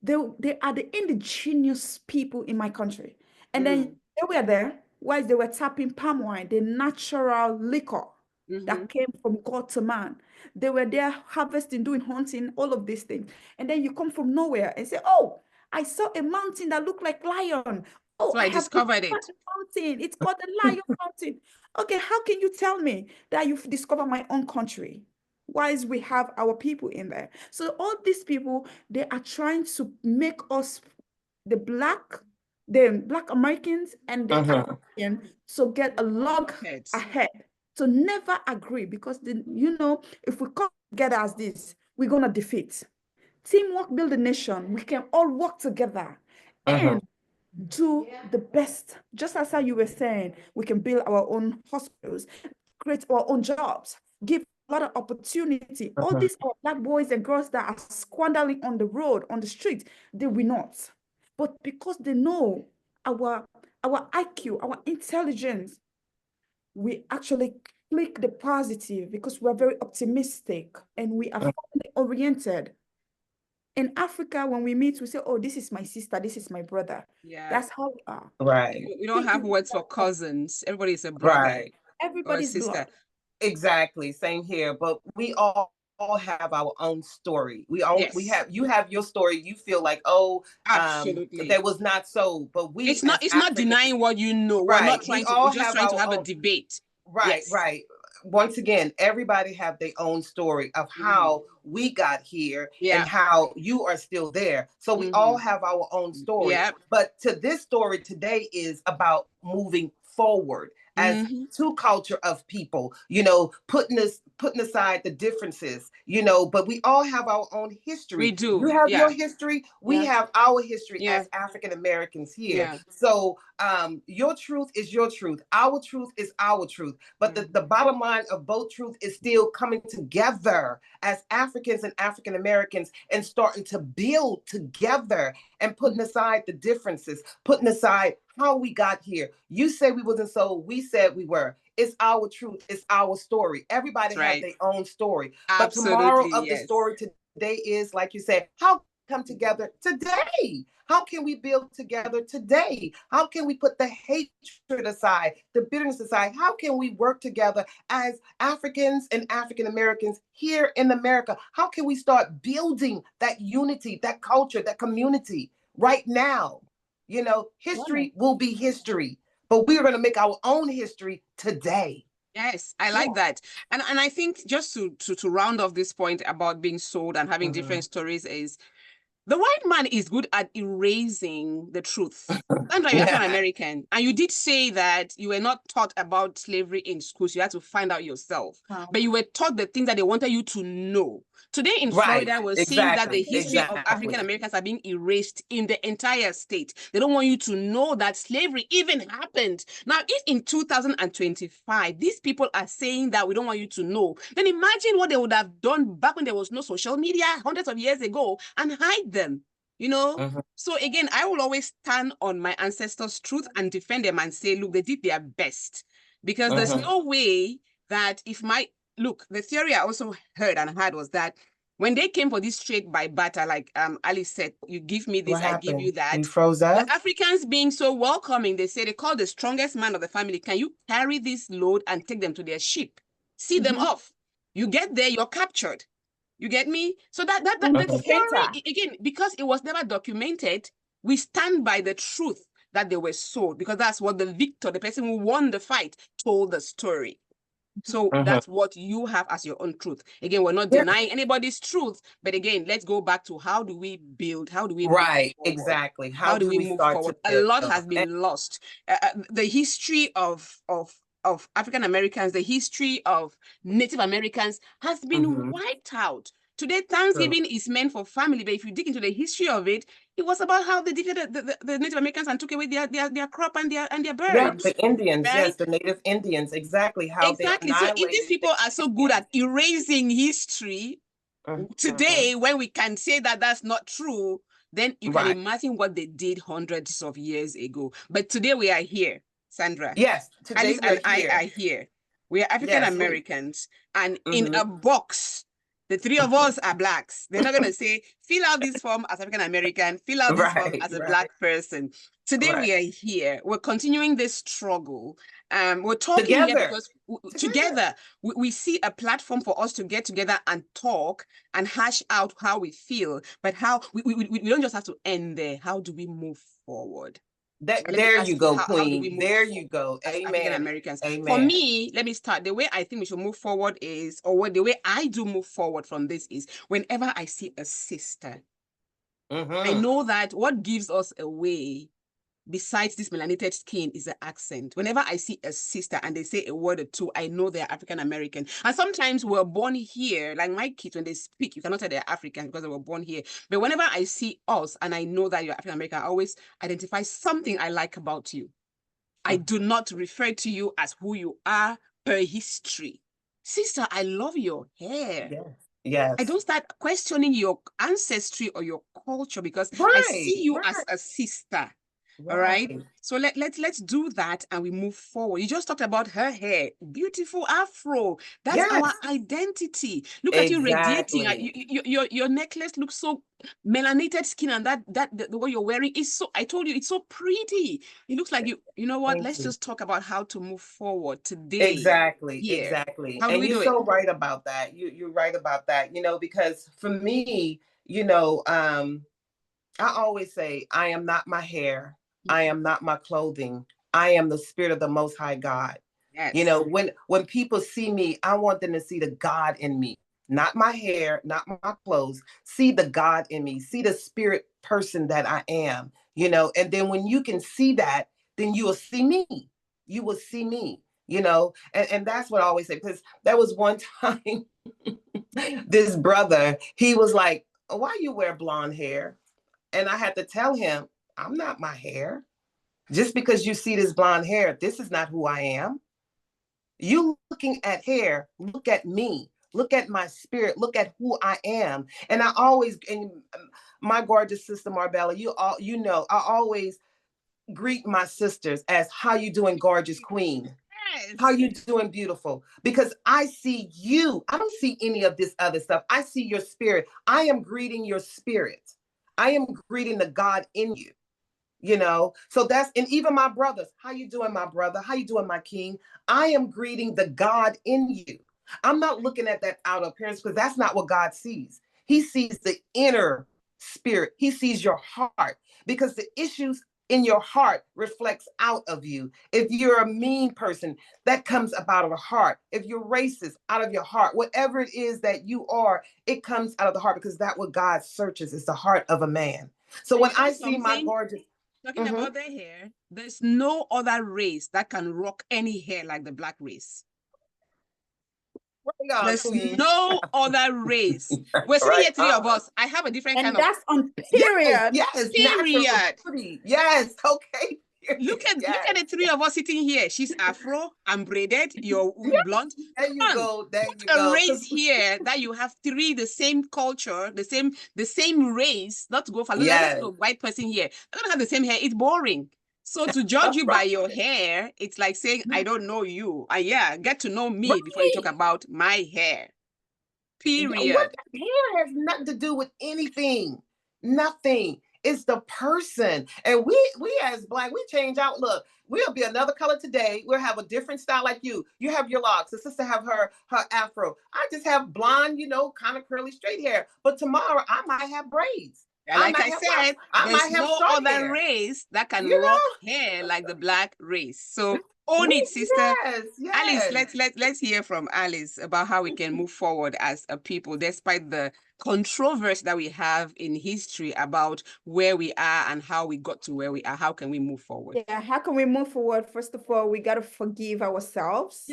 they are the indigenous people in my country. And then they were there whilst they were tapping palm wine, the natural liquor that came from God to man. They were there harvesting, doing hunting, all of these things. And then you come from nowhere and say, oh, I saw a mountain that looked like lion. Oh, so I I have discovered discovered it. a mountain. It's called the Lion Mountain. Okay, how can you tell me that you've discovered my own country? Why is we have our people in there? So all these people, they are trying to make us the black Americans and the African so get a log ahead. So never agree, because if we come together as this, we're gonna defeat. Teamwork build a nation. We can all work together and do the best. Just as how you were saying, we can build our own hospitals, create our own jobs, give a lot of opportunity. All these are black boys and girls that are squandering on the road, on the street, they will not. But because they know our IQ, our intelligence, we actually click the positive because we're very optimistic and we are family oriented. In Africa, when we meet, we say, oh, this is my sister, this is my brother. Yeah. That's how we are. Right. We don't have words for cousins. Everybody's a brother Right. or a Everybody's sister. blood. Exactly. Same here. But we all have our own story. You have your story. You feel like, oh, Absolutely. that was not so. But It's not Africans, denying what you know. We're right. not trying to, we're just trying to have a debate. Right, Yes. right. Once again, everybody have their own story of how we got here and how you are still there. So we all have our own story. Yeah. But this story today is about moving forward as two culture of people, putting aside the differences, but we all have our own history. We do. You have your history, we have our history as African Americans here. So your truth is your truth, our truth is our truth. But the bottom line of both truth is still coming together as Africans and African Americans and starting to build together and putting aside the differences, putting aside how we got here. You said we wasn't so, we said we were. It's our truth. It's our story. Everybody has their own story. But tomorrow of the story today is, like you said, how come together today? How can we build together today? How can we put the hatred aside, the bitterness aside? How can we work together as Africans and African Americans here in America? How can we start building that unity, that culture, that community right now? History will be history, but we are going to make our own history today. Yes, I like that. And I think just to round off this point about being sold and having different stories is The white man is good at erasing the truth. Sandra, you're African Yeah. American, and you did say that you were not taught about slavery in schools. You had to find out yourself. But you were taught the things that they wanted you to know. Today in Right. Florida, we're seeing that the Exactly. history of Exactly. African Americans are being erased in the entire state. They don't want you to know that slavery even happened. Now, if in 2025, these people are saying that we don't want you to know, then imagine what they would have done back when there was no social media hundreds of years ago and hide them, you know? Mhm. So again, I will always stand on my ancestors' truth and defend them and say, look, they did their best. Because there's Mhm. no way that if look, the theory I also heard and had was that when they came for this trade by barter, like Alice said, you give me this, What I give you happened? that. We froze up? The Africans being so welcoming, they say they call the strongest man of the family. Can you carry this load and take them to their ship? See them off. You get there, you're captured. You get me? So that the theory, again, because it was never documented, we stand by the truth that they were sold, because that's what the victor, the person who won the fight, told the story. So that's what you have as your own truth. Again, we're not denying anybody's truth, but again, let's go back to how do we build? How do we move Right, forward? exactly. How do we move start forward? to A lot build? has been lost. The history of African Americans, the history of Native Americans has been wiped out. Today, Thanksgiving is meant for family, but if you dig into the history of it, it was about how they defeated the Native Americans and took away their crop and their Yeah, birds. the Indians, Right? yes, the native Indians, exactly how they Exactly. So if these annihilated people are so good Indians. at erasing history, today, when we can say that that's not true, then you can Right. imagine what they did hundreds of years ago. But today we are here, Sandra. Yes, today Alice we're and I here. are here. We are African Yes, Americans, and in a box, the three of us are blacks. They're not going to say, fill out this form as African American, fill out this form right, as a right, black person. Today we right. are here. We're continuing this struggle. We're talking here Together. because together we see a platform for us to get together and talk and hash out how we feel, but how we don't just have to end there. How do we move forward? That, Let me there ask you you, go, how do we Queen. move There forward you go. as African Amen. Americans? For Amen. me, let me start. The way I think we should move forward is, or what the way I do move forward from this is, whenever I see a sister, I know that what gives us away, besides this melanated skin, is the accent. Whenever I see a sister and they say a word or two, I know they're African American. And sometimes we're born here, like my kids, when they speak, you cannot say they're African because they were born here. But whenever I see us and I know that you're African American, I always identify something I like about you. I do not refer to you as who you are per history. Sister, I love your hair. Yes. Yes. I don't start questioning your ancestry or your culture because I Right, see you as right, a sister. All right. right. So let's do that and we move forward. You just talked about her hair, beautiful afro. That's Yes, our identity. Look at you radiating. exactly. Your necklace looks so melanated skin, and the way you're wearing is so. I told you it's so pretty. It looks like you know what? Thank Let's you. just talk about how to move forward today. Exactly, Here. exactly. How do And we you're do it? so right about that. You're right about that, because for me, I always say, I am not my hair. I am not my clothing. I am the spirit of the Most High God. Yes. When people see me, I want them to see the God in me, not my hair, not my clothes. See the God in me, see the spirit person that I am, and then when you can see that, then you will see me. You will see me, and that's what I always say, because there was one time this brother, he was like, why you wear blonde hair? And I had to tell him, I'm not my hair. Just because you see this blonde hair, this is not who I am. You looking at hair, look at me. Look at my spirit. Look at who I am. And my gorgeous sister Marbella, I always greet my sisters as, how you doing, gorgeous queen? Yes. How you doing, beautiful? Because I see you. I don't see any of this other stuff. I see your spirit. I am greeting your spirit. I am greeting the God in you. So and even my brothers, how you doing, my brother? How you doing, my king? I am greeting the God in you. I'm not looking at that outer appearance, because that's not what God sees. He sees the inner spirit. He sees your heart, because the issues in your heart reflects out of you. If you're a mean person, that comes up out of the heart. If you're racist, out of your heart. Whatever it is that you are, it comes out of the heart, because that's what God searches, is the heart of a man. So when I see my gorgeous... Talking about the hair, there's no other race that can rock any hair like the Black race. There's no other race. We're sitting here, three of us. I have a different kind of... And that's on period. Yes, period. Yes, okay. Look at the three of us sitting here. She's Afro, I'm braided, you're blonde. There you go. There you go. go. A race here that you have three, the same culture, the same race, not to go for let's go white person here. They're gonna have the same hair. It's boring. So to judge you by your hair, it's like saying, I don't know you. Yeah, get to know me before you talk about my hair. Period. What, hair has nothing to do with anything. Nothing. It's the person. And we as Black, we change out. Look, we'll be another color today. We'll have a different style like you. You have your locks. The sister have her afro. I just have blonde, kind of curly straight hair. But tomorrow I might have braids. Like I said, there's no other race that can rock hair like the Black race. So own it, sister. Yes. Alice, let's hear from Alice about how we can move forward as a people, despite the controversy that we have in history about where we are and how we got to where we are. How can we move forward? Yeah, how can we move forward? First of all, we got to forgive ourselves.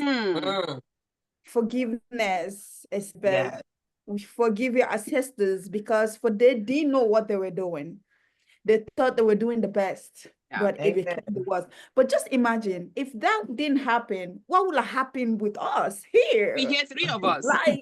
Forgiveness is better. We forgive your ancestors, because they didn't know what they were doing. They thought they were doing the best, but it was. But just imagine, if that didn't happen, what would have happened with us here? We get three of us. Like,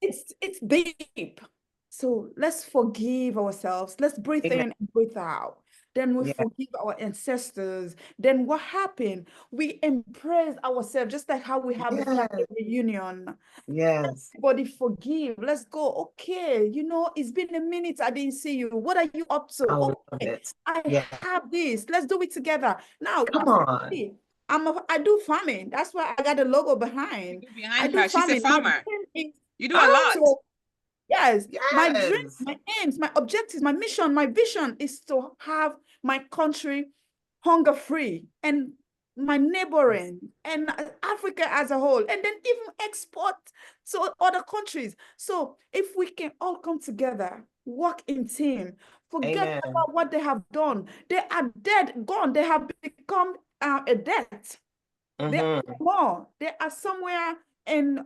it's deep. So let's forgive ourselves. Let's breathe in and breathe out. Then we forgive our ancestors. Then what happened? We embrace ourselves, just like how we have the family reunion. Yes. Everybody forgive. Let's go. Okay, it's been a minute. I didn't see you. What are you up to? Okay, I have this. Let's do it together. Now, come on. I do farming. That's why I got the logo behind. I do farming. She's a farmer. You do a lot. So, yes, my dreams, my aims, my objectives, my mission, my vision is to have my country hunger-free, and my neighboring, and Africa as a whole, and then even export to other countries. So if we can all come together, work in team, forget about what they have done. They are dead, gone. They have become a debt. They are more. They are somewhere in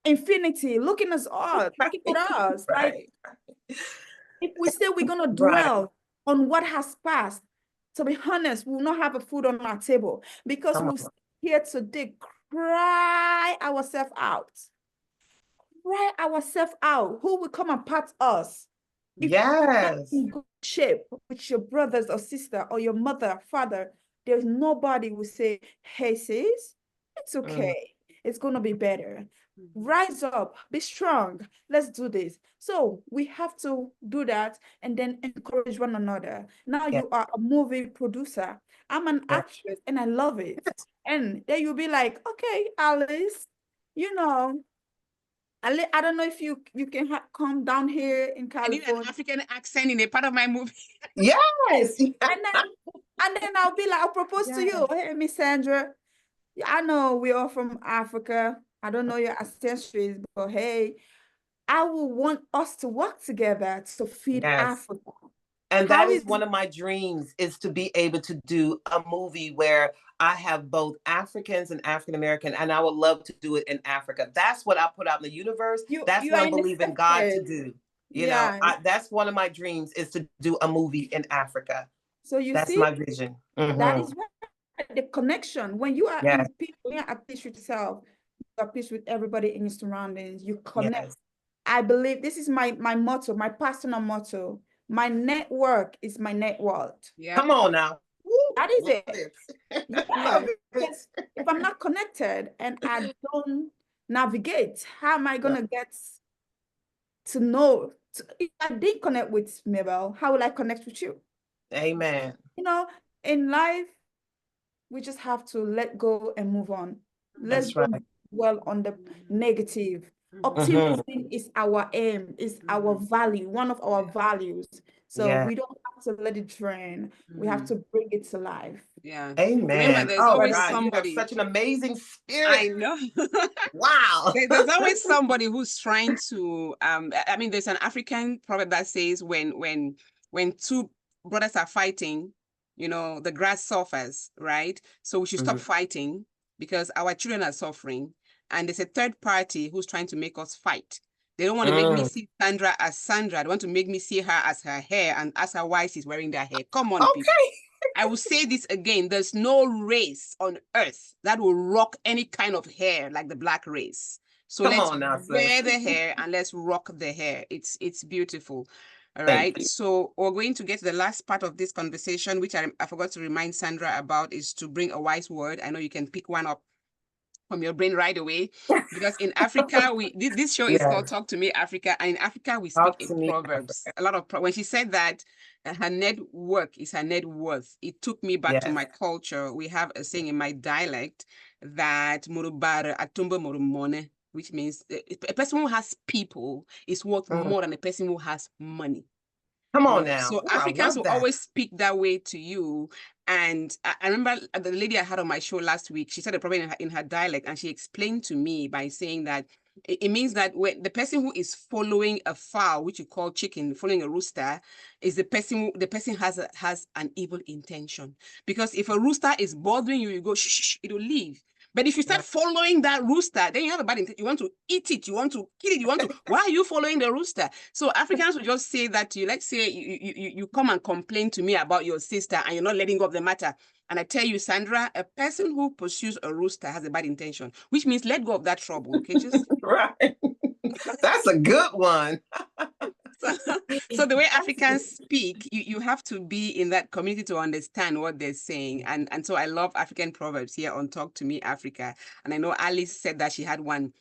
infinity, looking at us, looking at us. Like, if we say we're gonna dwell on what has passed, to be honest, we will not have a food on our table, because we're here today, cry ourselves out. Cry ourselves out. Who will come and pat us? If you're in good shape with your brothers or sister or your mother, father, there's nobody who will say, hey sis, it's okay. It's gonna be better. Rise up, be strong. Let's do this. So we have to do that and then encourage one another. Now you are a movie producer. I'm an actress and I love it. And then you'll be like, okay, Alice, I don't know if you can come down here in California. I need an African accent in a part of my movie. Yes. And then I'll be like, I'll propose to you. Hey, Miss Sandra, I know we're all from Africa. I don't know your ancestries, but hey, I will want us to work together to feed Africa. And that is one of my dreams, is to be able to do a movie where I have both Africans and African American, and I would love to do it in Africa. That's what I put out in the universe. That's what I believe in God to do. That's one of my dreams, is to do a movie in Africa. So that's my vision. That is the connection. When you are in people, you are at peace with yourself, you are at peace with everybody in your surroundings, you connect. I believe this is my motto, my personal motto. My network is my net worth. Come on now. That is it. If I'm not connected and I don't navigate, how am I going to get to know? If I didn't connect with Mabel, how will I connect with you? Amen. In life, we just have to let go and move on. Let's go well on the negative. Optimism is our aim, is our value, one of our values. So we don't have to let it drain. We have to bring it to life. Yeah. Remember, Amen. there's Oh always God, you have somebody. such an amazing I spirit. know. Wow. There's always somebody who's trying to I mean, there's an African proverb that says when two brothers are fighting, you know, the grass suffers, right? So we should stop fighting because our children are suffering. And there's a third party who's trying to make us fight. They don't want to make me see Sandra as Sandra. They want to make me see her as her hair and ask her why she's wearing that hair. Come on, people. Okay. I will say this again. There's no race on earth that will rock any kind of hair like the black race. So Come let's on now, wear sis. the hair and let's rock the hair. It's beautiful. All Thank right. you. So we're going to get to the last part of this conversation, which I forgot to remind Sandra about, is to bring a wise word. I know you can pick one up from your brain right away, because in Africa, this show is called Yes. Talk to Me Africa, and in Africa we speak Talk in to me, proverbs. Africa. A lot of when she said that her network is her net worth, it took me back to Yes. my culture. We have a saying in my dialect that "Morubara atumba morumone," which means a person who has people is worth more than a person who has money. Come You on know, now. so Ooh, I Africans love will that. always speak that way to you. And I remember the lady I had on my show last week, she said a problem in her dialect, and she explained to me by saying that it means that when the person who is following a fowl, which you call chicken, following a rooster, is the person has an evil intention. Because if a rooster is bothering you, you go, shh, shh, it'll leave. But if you start following that rooster, then you have a bad intent. You want to eat it, you want to kill it, you want to. Why are you following the rooster? So Africans will just say that to you. Let's say you come and complain to me about your sister and you're not letting go of the matter. And I tell you, Sandra, a person who pursues a rooster has a bad intention, which means let go of that trouble, okay? Just Right. That's a good one. so the way Africans speak, you have to be in that community to understand what they're saying. And so I love African proverbs here on Talk to Me Africa. And I know Alice said that she had one.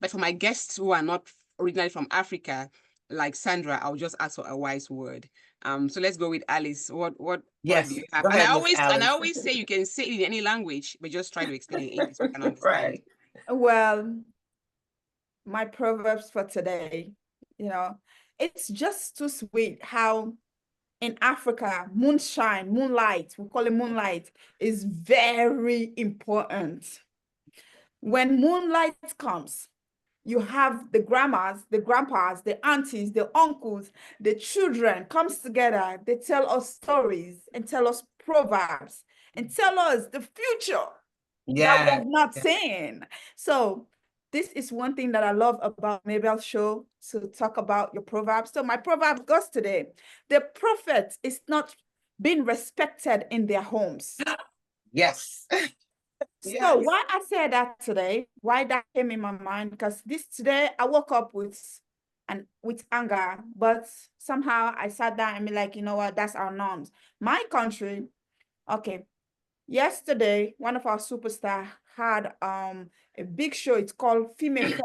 But for my guests who are not originally from Africa, like Sandra, I'll just ask for a wise word. So let's go with Alice. What word do Yes. you have? Go And I ahead, Miss always and I Alice. always say you can say it in any language, but just try to explain in English so we can understand. Right. Well, my proverbs for today, you know, it's just too sweet how in Africa, moonlight, we call it moonlight, is very important. When moonlight comes, you have the grandmas, the grandpas, the aunties, the uncles, the children comes together. They tell us stories and tell us proverbs and tell us the future that we Yeah. have not seen. So this is one thing that I love about Mabel's show, to talk about your proverbs. So my proverb goes today: the prophet is not being respected in their homes. Yes. So Yes. why I said that today, why that came in my mind, because this today I woke up with anger, but somehow I sat down and be like, you know what, that's our norms. My country, okay, yesterday, one of our superstars had a big show. It's called Female Fest,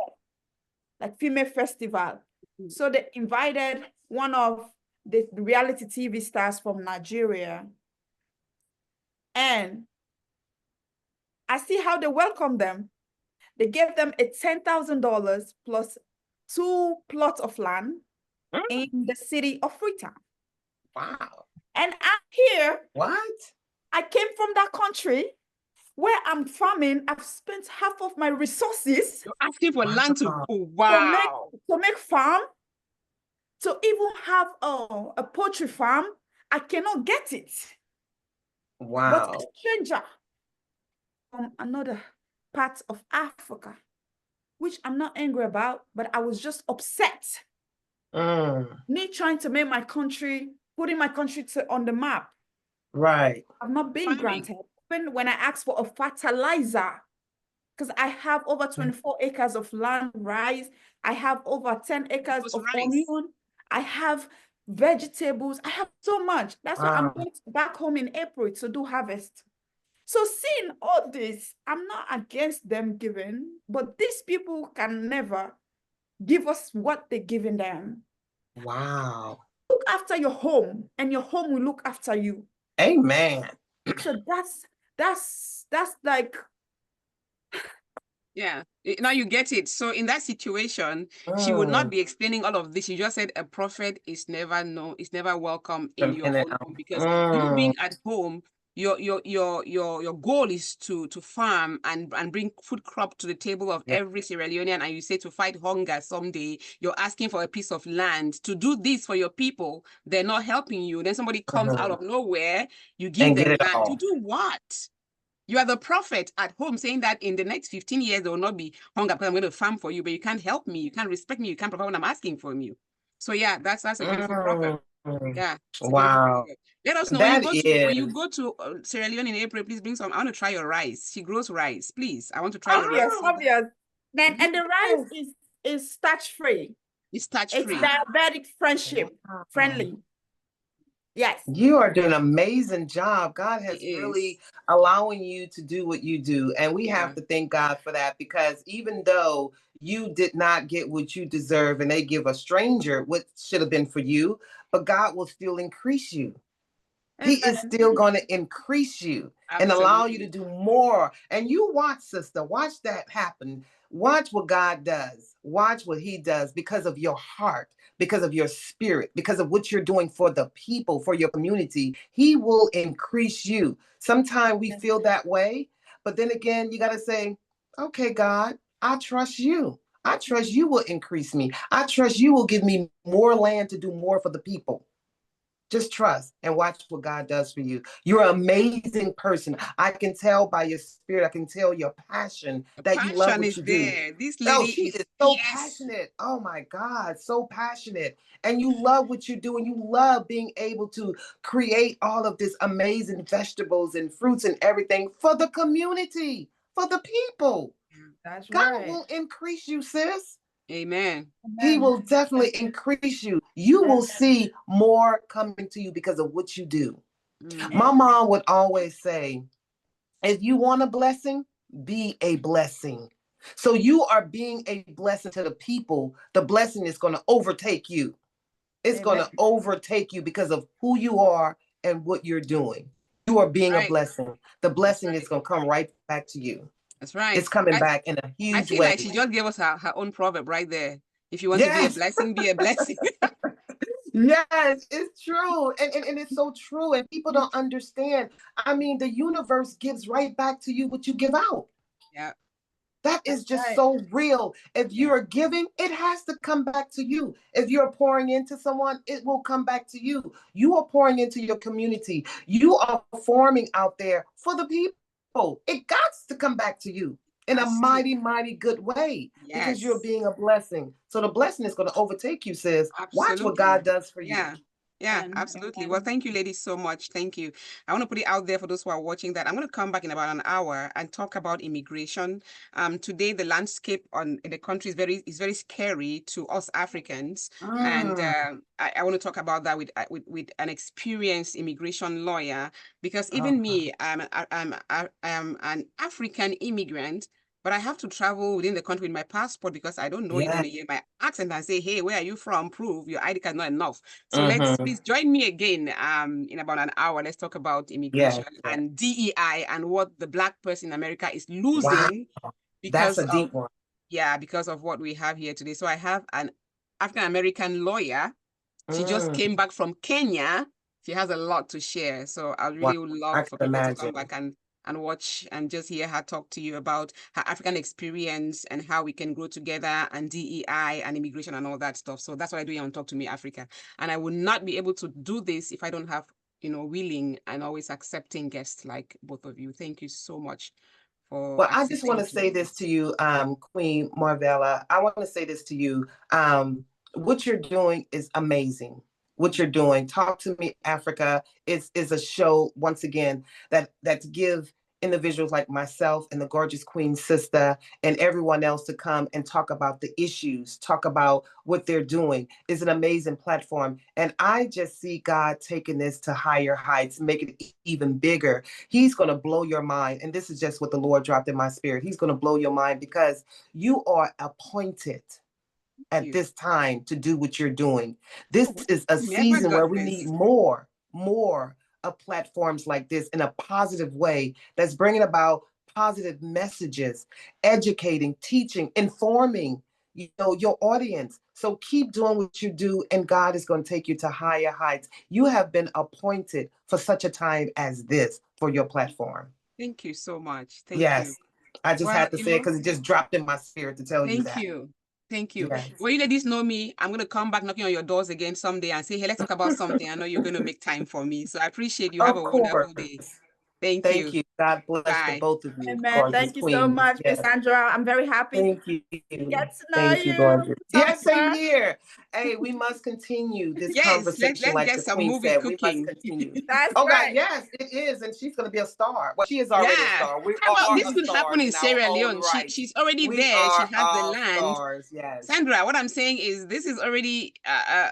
like Female Festival. So they invited one of the reality TV stars from Nigeria. And I see how they welcome them. They gave them a $10,000 plus 2 plots of land in the city of Freetown. Wow. And I'm here. What? I came from that country where I'm farming. I've spent half of my resources You're asking for land to Wow. wow. to make farm, to even have a poultry farm. I cannot get it. But a Wow. stranger from another part of Africa, which I'm not angry about, but I was just upset. Me trying to make my country, putting my country on the map. Right. I've not been granted. Even when I asked for a fertilizer, because I have over 24 acres of land, rice. I have over 10 acres of onion. I have vegetables. I have so much. That's why I'm going back home in April to do harvest. So seeing all this, I'm not against them giving, but these people can never give us what they're giving them. Wow. Look after your home, and your home will look after you. Amen. So that's like, Yeah. Now you get it. So in that situation, she would not be explaining all of this. She just said a prophet is never known, is never welcome in your own home, because you being at home, your goal is to farm and bring food crop to the table of every Sierra Leonean, and you say to fight hunger someday. You're asking for a piece of land to do this for your people. They're not helping you. Then somebody comes out of nowhere, you give And get them it land. To all. do what? You are the prophet at home saying that in the next 15 years, there will not be hunger because I'm going to farm for you, but you can't help me. You can't respect me. You can't provide what I'm asking from you. So yeah, that's a beautiful proverb. Yeah, it's a beautiful Wow. proverb. Let us know That when you is. go to Sierra Leone in April. Please bring some. I want to try your rice. She grows rice. Please, I want to try your rice. Obvious. Then and the rice Yes. is starch free. It's touch It's free. diabetic friendly. Yes. You are doing an amazing job. God It has is. really allowing you to do what you do. And we Yeah. have to thank God for that, because even though you did not get what you deserve and they give a stranger what should have been for you, but God will still increase you. He is still going to increase you and allow you to Absolutely. do more. And you watch, sister, watch that happen. Watch what God does. Watch what he does because of your heart, because of your spirit, because of what you're doing for the people, for your community. He will increase you. Sometimes we feel that way, but then again, you got to say, okay, God, I trust you. I trust you will increase me. I trust you will give me more land to do more for the people. Just trust and watch what God does for you. You're an amazing person. I can tell by your spirit, I can tell your passion The that you love passion what is you do. there. This Oh, lady she is is so fierce. passionate. Oh my God, so passionate. And you love what you do, and you love being able to create all of this amazing vegetables and fruits and everything for the community, for the people. That's God right. will increase you, sis. Amen. He Amen. will definitely increase you. You will see more coming to you because of what you do. Mm. My mom would always say, if you want a blessing, be a blessing. So you are being a blessing to the people. The blessing is going to overtake you. It's going Amen. to overtake you because of who you are and what you're doing. You are being a Right. blessing. The That's blessing is right. going to come right back to you. That's right. It's coming back in a I huge feel like way. she just gave us her own proverb right there. If you want to be a Yes. blessing, be a blessing. Yes, it's true. And it's so true. And people don't understand. I mean, the universe gives right back to you what you give out. Yeah. That is just Right. so real. If Yeah. you're giving, it has to come back to you. If you're pouring into someone, it will come back to you. You are pouring into your community. You are performing out there for the people. It got to come back to you in a Absolutely. mighty, mighty good way because you're Yes. being a blessing. So the blessing is going to overtake you, sis. Watch what Absolutely. God does for you. Yeah. Yeah, absolutely. Well, thank you, ladies, so much. Thank you. I want to put it out there for those who are watching that I'm going to come back in about an hour and talk about immigration. Today, the landscape in the country is very scary to us Africans, and I want to talk about that with an experienced immigration lawyer, because even me, I'm an African immigrant. But I have to travel within the country with my passport because I don't know you're going Yeah. to hear my accent and say, hey, where are you from? Prove your ID card not enough. So let's Mm-hmm. please join me again in about an hour. Let's talk about Yes. immigration Yes. and DEI and what the Black person in America is Wow. losing That's because a of deep one. because of what we have here today. So I have an African American lawyer. She just Mm. came back from Kenya. She has a lot to share. So I Wow. really would I love can for people to come imagine. back and watch and just hear her talk to you about her African experience and how we can grow together and DEI and immigration and all that stuff. So that's what I do here on Talk to Me Africa. And I would not be able to do this if I don't have, willing and always accepting guests like both of you. Thank you so much for Well, I just want accepting to to say do this to this. you, Queen Marvella. I want to say this to you. What you're doing is amazing. What you're doing, Talk to Me Africa, is a show once again that give individuals like myself and the gorgeous Queen sister and everyone else to come and talk about the issues, talk about what they're doing. Is an amazing platform, and I just see God taking this to higher heights, making it even bigger. He's going to blow your mind. And this is just what the Lord dropped in my spirit. He's going to blow your mind because you are appointed Thank at you. this time to do what you're doing. This Oh, is a we never season where got we need this. more of platforms like this in a positive way that's bringing about positive messages, educating, teaching, informing, your audience. So keep doing what you do, and God is going to take you to higher heights. You have been appointed for such a time as this for your platform. Thank you so much. Thank you. Yes. I just Well, had to say it because it just dropped in my spirit to tell you thank that. you. Thank you. Yes. Well, you ladies know me. I'm going to come back knocking on your doors again someday and say, hey, let's talk about something. I know you're going to make time for me. So I appreciate you. Have Of a wonderful course. day. Thank Thank you. you. God bless the Bye. both of you, Amen. gorgeous Thank you so queens. much, Miss Yes. Sandra. I'm very happy Thank you. to get to know Thank you, you. gorgeous. Yes, same Sandra. here. Hey, we must continue this Yes, conversation, let's like get the some queen movie said. We must cooking. continue. That's Oh God, right. yes, it is, and she's going to be a star. Well, she is already a Yeah. star. We How about are this a could happen stars in in our Sierra own Leone? right. She's already We there. She are has the all land. stars. Yes. Sandra, what I'm saying is this is already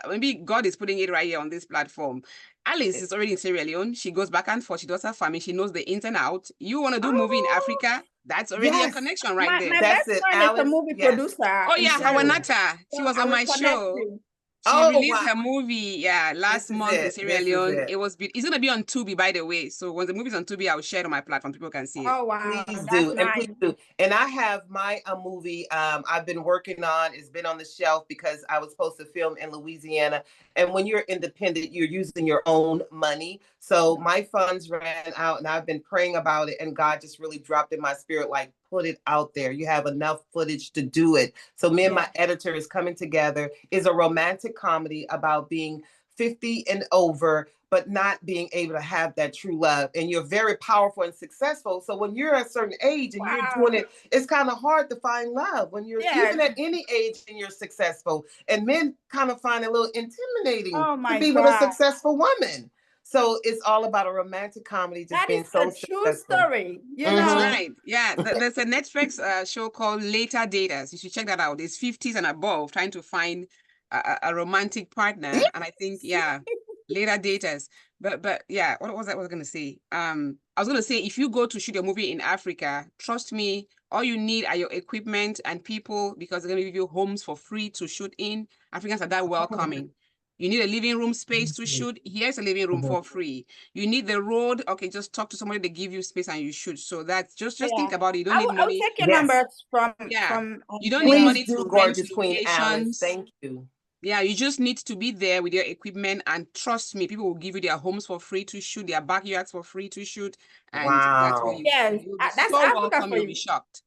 maybe God is putting it right here on this platform. Alice is already in Sierra Leone. She goes back and forth. She does her farming. She knows the ins and out. You want to do movie in Oh, Africa? That's already a yes. connection right My there. That's best it, friend is a Alice. movie Yes. producer Oh in yeah, Sierra Leone. Hawanata. She So was I on will my connect show. you. She Oh released wow. her movie, last This is month in it. Sierra This is Leone. it. It's gonna be on Tubi, by the way. So when the movie's on Tubi, I'll share it on my platform. People can see it. Oh, wow. Please That's do, and nice. please do. And I have my movie I've been working on. It's been on the shelf because I was supposed to film in Louisiana. And when you're independent, you're using your own money. So my funds ran out, and I've been praying about it. And God just really dropped in my spirit, like, put it out there. You have enough footage to do it. So me and Yeah. my editor is coming together. Is a romantic comedy about being 50 and over, but not being able to have that true love. And you're very powerful and successful. So when you're at a certain age and you're doing Wow. it, it's kind of hard to find love when you're Yeah. even at any age and you're successful. And men kind of find it a little intimidating Oh to my be with a God. successful woman. So it's all about a romantic comedy, just That being is so a true successful. story. You That's know, right. Yeah, there's a Netflix show called Later Daters. You should check that out. It's 50s and above trying to find a romantic partner. And I think, yeah, Later Daters. But yeah, what was I going to say? I was going to say, if you go to shoot a movie in Africa, trust me, all you need are your equipment and people, because they're going to give you homes for free to shoot in. Africans are that welcoming. You need a living room space to shoot. Here's a living room for free. You need the road. Okay, just talk to somebody. They give you space and you shoot. So that's just yeah. think about it. You don't need I will money. take your Yes. numbers Yeah, from you don't need Mabel. Please money do, to rent gorgeous Queen Alice. locations. Thank you. Yeah, you just need to be there with your equipment, and trust me, people will give you their homes for free to shoot, their backyards for free to shoot, and that's where Wow. Yes, you'll be that's so Africa welcome. for You'll be you. shocked.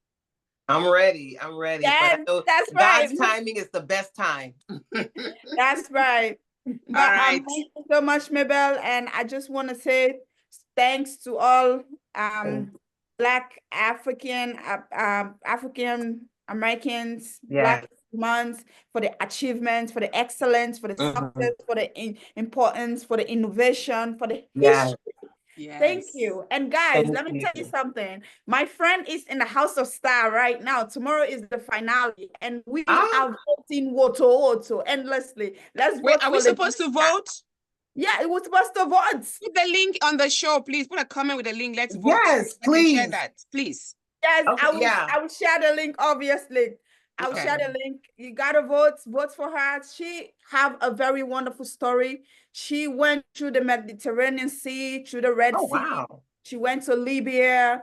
I'm ready. I'm ready. But Yeah, I know that's right. God's timing is the best time. That's right. All But right. thank you so much, Mabel. And I just want to say thanks to all Black African Americans, Yes. Black months for the achievements, for the excellence, for the success, for the importance, for the innovation, for the Yes. history. Thank Yes. you. And guys, Thank let me you. tell you something. My friend is in the House of Star right now. Tomorrow is the finale, and we are voting woto endlessly. Let's Wait, vote are for we supposed to Leticia. vote? Yeah, it was supposed to vote. Put the link on the show, please. Put a comment with the link. Let's vote. Yes, I can share please. that, please. Yes, Okay, yeah. I will share the link, obviously. I will Okay. share the link. You gotta vote for her. She have a very wonderful story. She went through the Mediterranean Sea, through the Red Oh, Sea. wow. She went to Libya.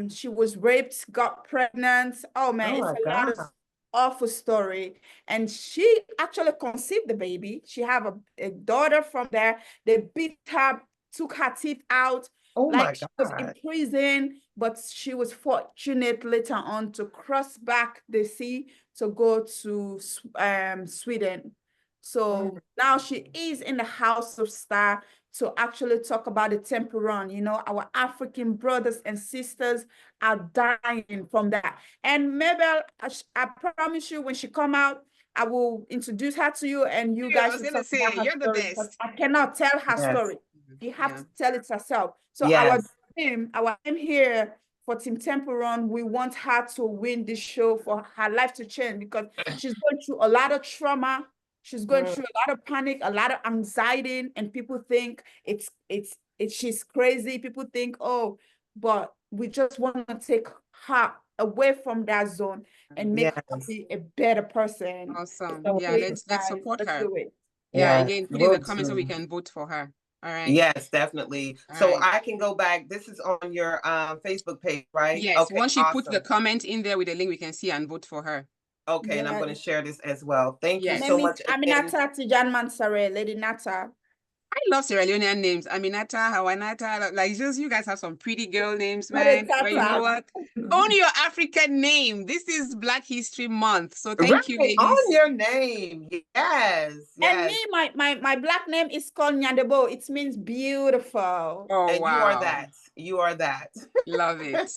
She was raped, got pregnant. Oh man, Oh, it's my a lot of God. awful story. And she actually conceived the baby. She have a daughter from there. They beat her, took her teeth out. Oh, my Like she was in God. prison, but she was fortunate later on to cross back the sea to go to Sweden. So now she is in the House of Star to actually talk about the temple run. You know, our African brothers and sisters are dying from that. And Mabel, I promise you, when she come out, I will introduce her to you, and you Yeah, I guys was should gonna talk say about her you're the story, because best. I cannot tell her Yes. story. You have Yeah. to tell it herself. So Yes. our aim here for Team Temple Run, we want her to win this show, for her life to change, because she's going through a lot of trauma. She's going through a lot of panic, a lot of anxiety, and people think she's crazy. People think, oh, but we just want to take her away from that zone and make her Yes. be a better person. Awesome. So Yeah, please, let's guys, support let's her. do it. Yeah, Yes. again, put in the Vote comments so we too. can vote for her. All right. Yes, definitely. All So right. I can go back. This is on your Facebook page, right? Yes. Okay, Once she puts the awesome. comment in there with the link, we can see and vote for her. Okay, and I'm going to Yes. share this as well. Thank you My Yes. so name is much again. Aminata Tijan Mansare, Lady Nata. I love Sierra Leonean names. Aminata, Hawanata, like just you guys have some pretty girl names, What a man. But you know tata. what? Own your African name. This is Black History Month. So Right, thank you, on ladies. your name. Yes, And yes. me, my black name is called Nyandebo. It means beautiful. Oh, And you are wow. that. You are that. Love it.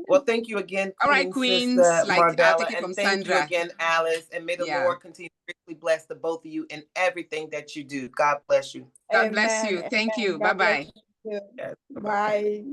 Well, thank you again, All right, Queen queens. Sister Like, I'll Mardella. take it And from thank you Sandra. again, Alice. And may the Yeah. Lord continue to richly bless the both of you in everything that you do. God bless you. God bless Amen. you. Thank Amen. you. God bless Bye-bye. you. Yes, bye-bye. Bye.